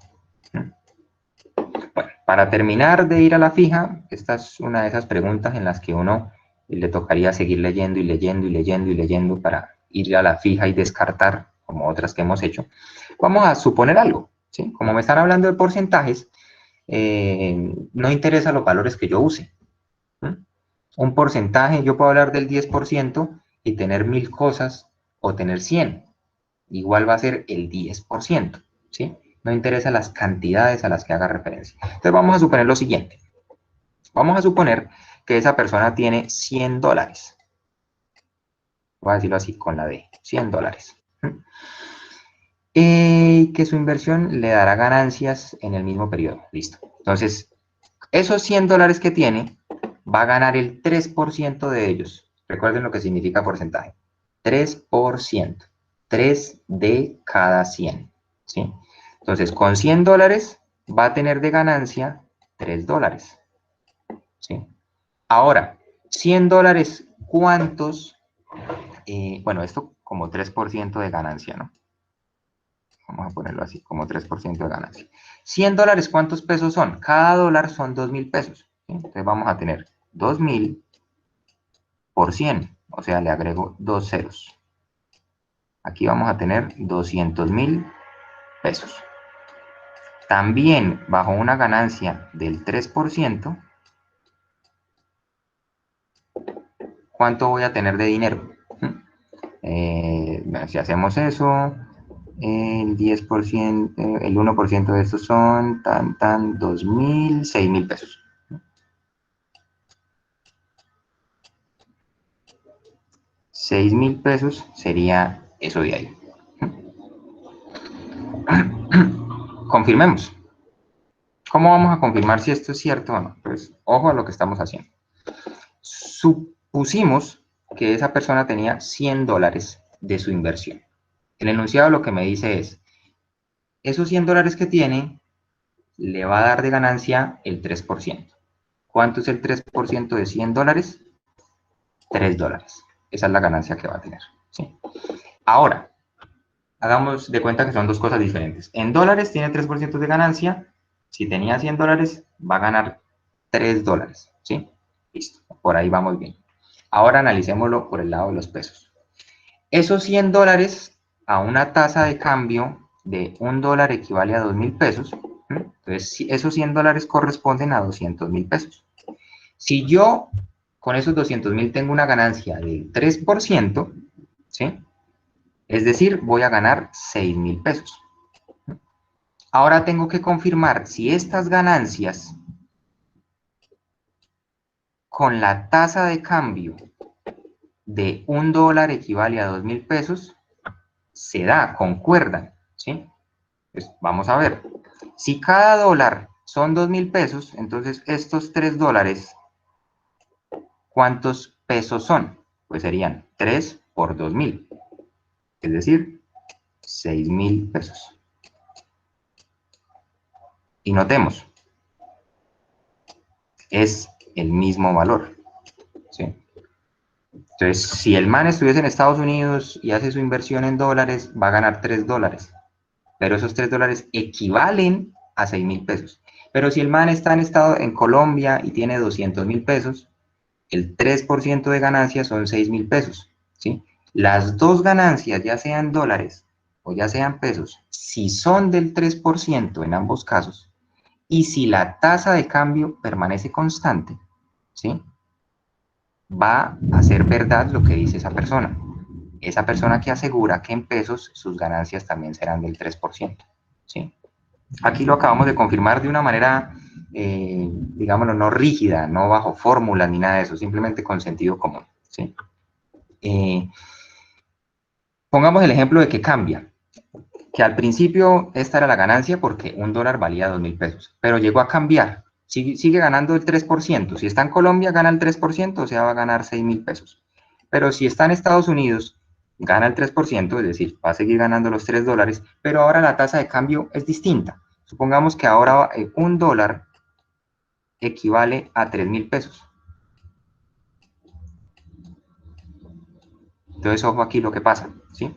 S2: Bueno, para terminar de ir a la fija, esta es una de esas preguntas en las que uno le tocaría seguir leyendo y leyendo y leyendo y leyendo para ir a la fija y descartar, como otras que hemos hecho. Vamos a suponer algo, ¿sí? Como me están hablando de porcentajes, no interesa los valores que yo use. Un porcentaje, yo puedo hablar del 10% y tener 1.000 cosas o tener 100. Igual va a ser el 10%, ¿sí? No interesa las cantidades a las que haga referencia. Entonces vamos a suponer lo siguiente. Vamos a suponer que esa persona tiene 100 dólares. Voy a decirlo así con la D, 100 dólares. Que su inversión le dará ganancias en el mismo periodo. Listo. Entonces, esos 100 dólares que tiene, va a ganar el 3% de ellos. Recuerden lo que significa porcentaje. 3%. 3 de cada 100, ¿sí? Entonces, con $100 va a tener de ganancia $3, ¿sí? Ahora, $100, ¿cuántos? Bueno, esto como 3% de ganancia, ¿no? Vamos a ponerlo así, como 3% de ganancia. $100, ¿cuántos pesos son? Cada dólar son 2.000 pesos, ¿sí? Entonces vamos a tener 2.000 por 100, o sea, le agrego 2 ceros. Aquí vamos a tener 200.000 pesos. También bajo una ganancia del 3%, ¿cuánto voy a tener de dinero? Si hacemos eso, el 10%, el 1% de estos son 2.000, 6.000 pesos. 6.000 pesos sería eso de ahí. Confirmemos. ¿Cómo vamos a confirmar si esto es cierto o no? Pues ojo a lo que estamos haciendo. Supusimos que esa persona tenía $100 de su inversión. El enunciado lo que me dice es, esos $100 que tiene, le va a dar de ganancia el 3%. ¿Cuánto es el 3% de $100? $3. Esa es la ganancia que va a tener, ¿sí? Ahora, hagamos de cuenta que son dos cosas diferentes. En dólares tiene 3% de ganancia. Si tenía $100, va a ganar $3, ¿sí? Listo, por ahí vamos bien. Ahora analicémoslo por el lado de los pesos. Esos $100 a una tasa de cambio de $1 equivale a 2.000 pesos. Entonces, esos $100 corresponden a 200.000 pesos. Si yo con esos 200.000 tengo una ganancia del 3%, ¿sí? Es decir, voy a ganar 6.000 pesos. Ahora tengo que confirmar si estas ganancias con la tasa de cambio de $1 equivale a 2.000 pesos, se da, concuerdan, ¿sí? Pues vamos a ver. Si cada dólar son 2.000 pesos, entonces estos $3, ¿cuántos pesos son? Pues serían 3 por 2.000, es decir, 6.000 pesos. Y notemos, es el mismo valor, ¿sí? Entonces, si el man estuviese en Estados Unidos y hace su inversión en dólares, va a ganar $3. Pero esos $3 equivalen a 6.000 pesos. Pero si el man está en Colombia y tiene 200.000 pesos, el 3% de ganancia son 6.000 pesos, ¿sí? Las dos ganancias, ya sean dólares o ya sean pesos, si son del 3% en ambos casos, y si la tasa de cambio permanece constante, ¿sí? Va a ser verdad lo que dice esa persona. Esa persona que asegura que en pesos sus ganancias también serán del 3%, ¿sí? Aquí lo acabamos de confirmar de una manera, digámoslo, no rígida, no bajo fórmulas ni nada de eso, simplemente con sentido común, ¿sí? Pongamos el ejemplo de que cambia, que al principio esta era la ganancia porque $1 valía 2.000 pesos, pero llegó a cambiar, sigue ganando el 3%. Si está en Colombia gana el 3%, o sea, va a ganar 6.000 pesos. Pero si está en Estados Unidos, gana el 3%, es decir, va a seguir ganando los $3, pero ahora la tasa de cambio es distinta. Supongamos que ahora $1 equivale a 3.000 pesos. Entonces, ojo aquí lo que pasa, ¿sí?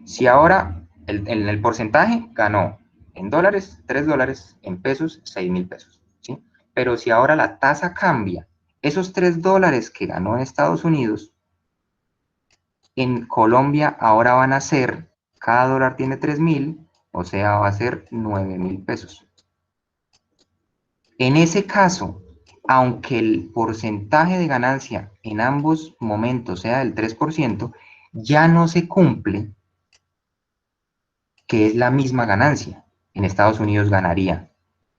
S2: Si ahora en el porcentaje ganó en dólares $3, en pesos 6.000 pesos, ¿sí? Pero si ahora la tasa cambia, esos $3 que ganó en Estados Unidos, en Colombia ahora van a ser, cada dólar tiene 3.000, o sea, va a ser 9.000 pesos. En ese caso, aunque el porcentaje de ganancia en ambos momentos sea del 3%, ya no se cumple que es la misma ganancia. En Estados Unidos ganaría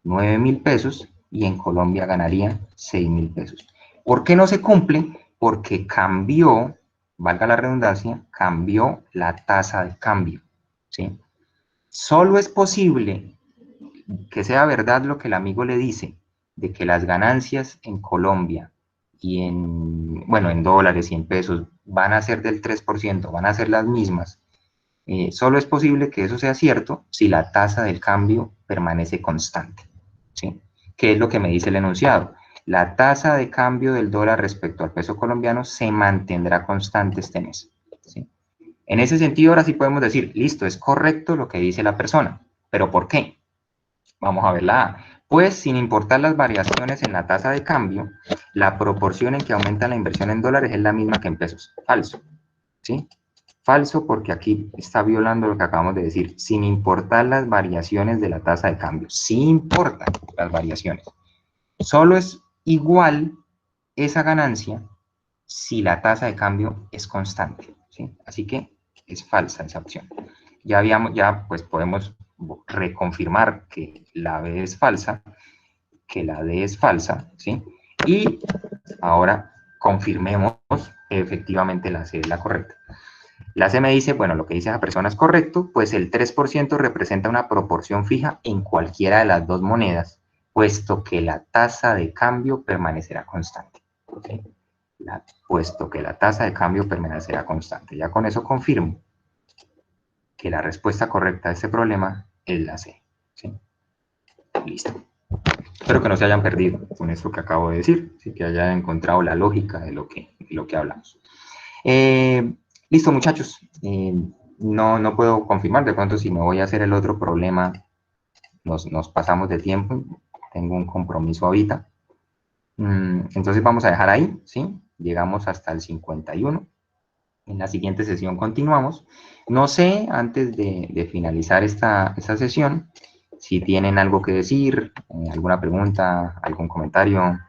S2: 9.000 pesos y en Colombia ganaría 6.000 pesos. ¿Por qué no se cumple? Porque cambió, valga la redundancia, cambió la tasa de cambio, ¿sí? Solo es posible que sea verdad lo que el amigo le dice, de que las ganancias en Colombia y en, bueno, en dólares y en pesos van a ser del 3%, van a ser las mismas, Solo es posible que eso sea cierto si la tasa del cambio permanece constante, ¿sí? ¿Qué es lo que me dice el enunciado? La tasa de cambio del dólar respecto al peso colombiano se mantendrá constante este mes, ¿sí? En ese sentido, ahora sí podemos decir, listo, es correcto lo que dice la persona, pero ¿por qué? Vamos a ver la A. Pues, sin importar las variaciones en la tasa de cambio, la proporción en que aumenta la inversión en dólares es la misma que en pesos. Falso, ¿sí? Falso porque aquí está violando lo que acabamos de decir, sin importar las variaciones de la tasa de cambio. Sí importan las variaciones. Solo es igual esa ganancia si la tasa de cambio es constante, ¿sí? Así que es falsa esa opción. Ya pues podemos reconfirmar que la B es falsa, que la D es falsa, ¿sí? Y ahora confirmemos que efectivamente la C es la correcta. La C me dice, bueno, lo que dice esa persona es correcto, pues el 3% representa una proporción fija en cualquiera de las dos monedas, puesto que la tasa de cambio permanecerá constante. ¿Okay? Puesto que la tasa de cambio permanecerá constante. Ya con eso confirmo que la respuesta correcta a este problema es la C. ¿Sí? Listo. Espero que no se hayan perdido con esto que acabo de decir, ¿sí? Que hayan encontrado la lógica de lo que hablamos. Listo, muchachos. No puedo confirmar, de pronto si me voy a hacer el otro problema, nos pasamos de tiempo. Tengo un compromiso ahorita. Entonces vamos a dejar ahí, ¿sí? Llegamos hasta el 51. En la siguiente sesión continuamos. No sé, antes de finalizar esta sesión, si tienen algo que decir, alguna pregunta, algún comentario,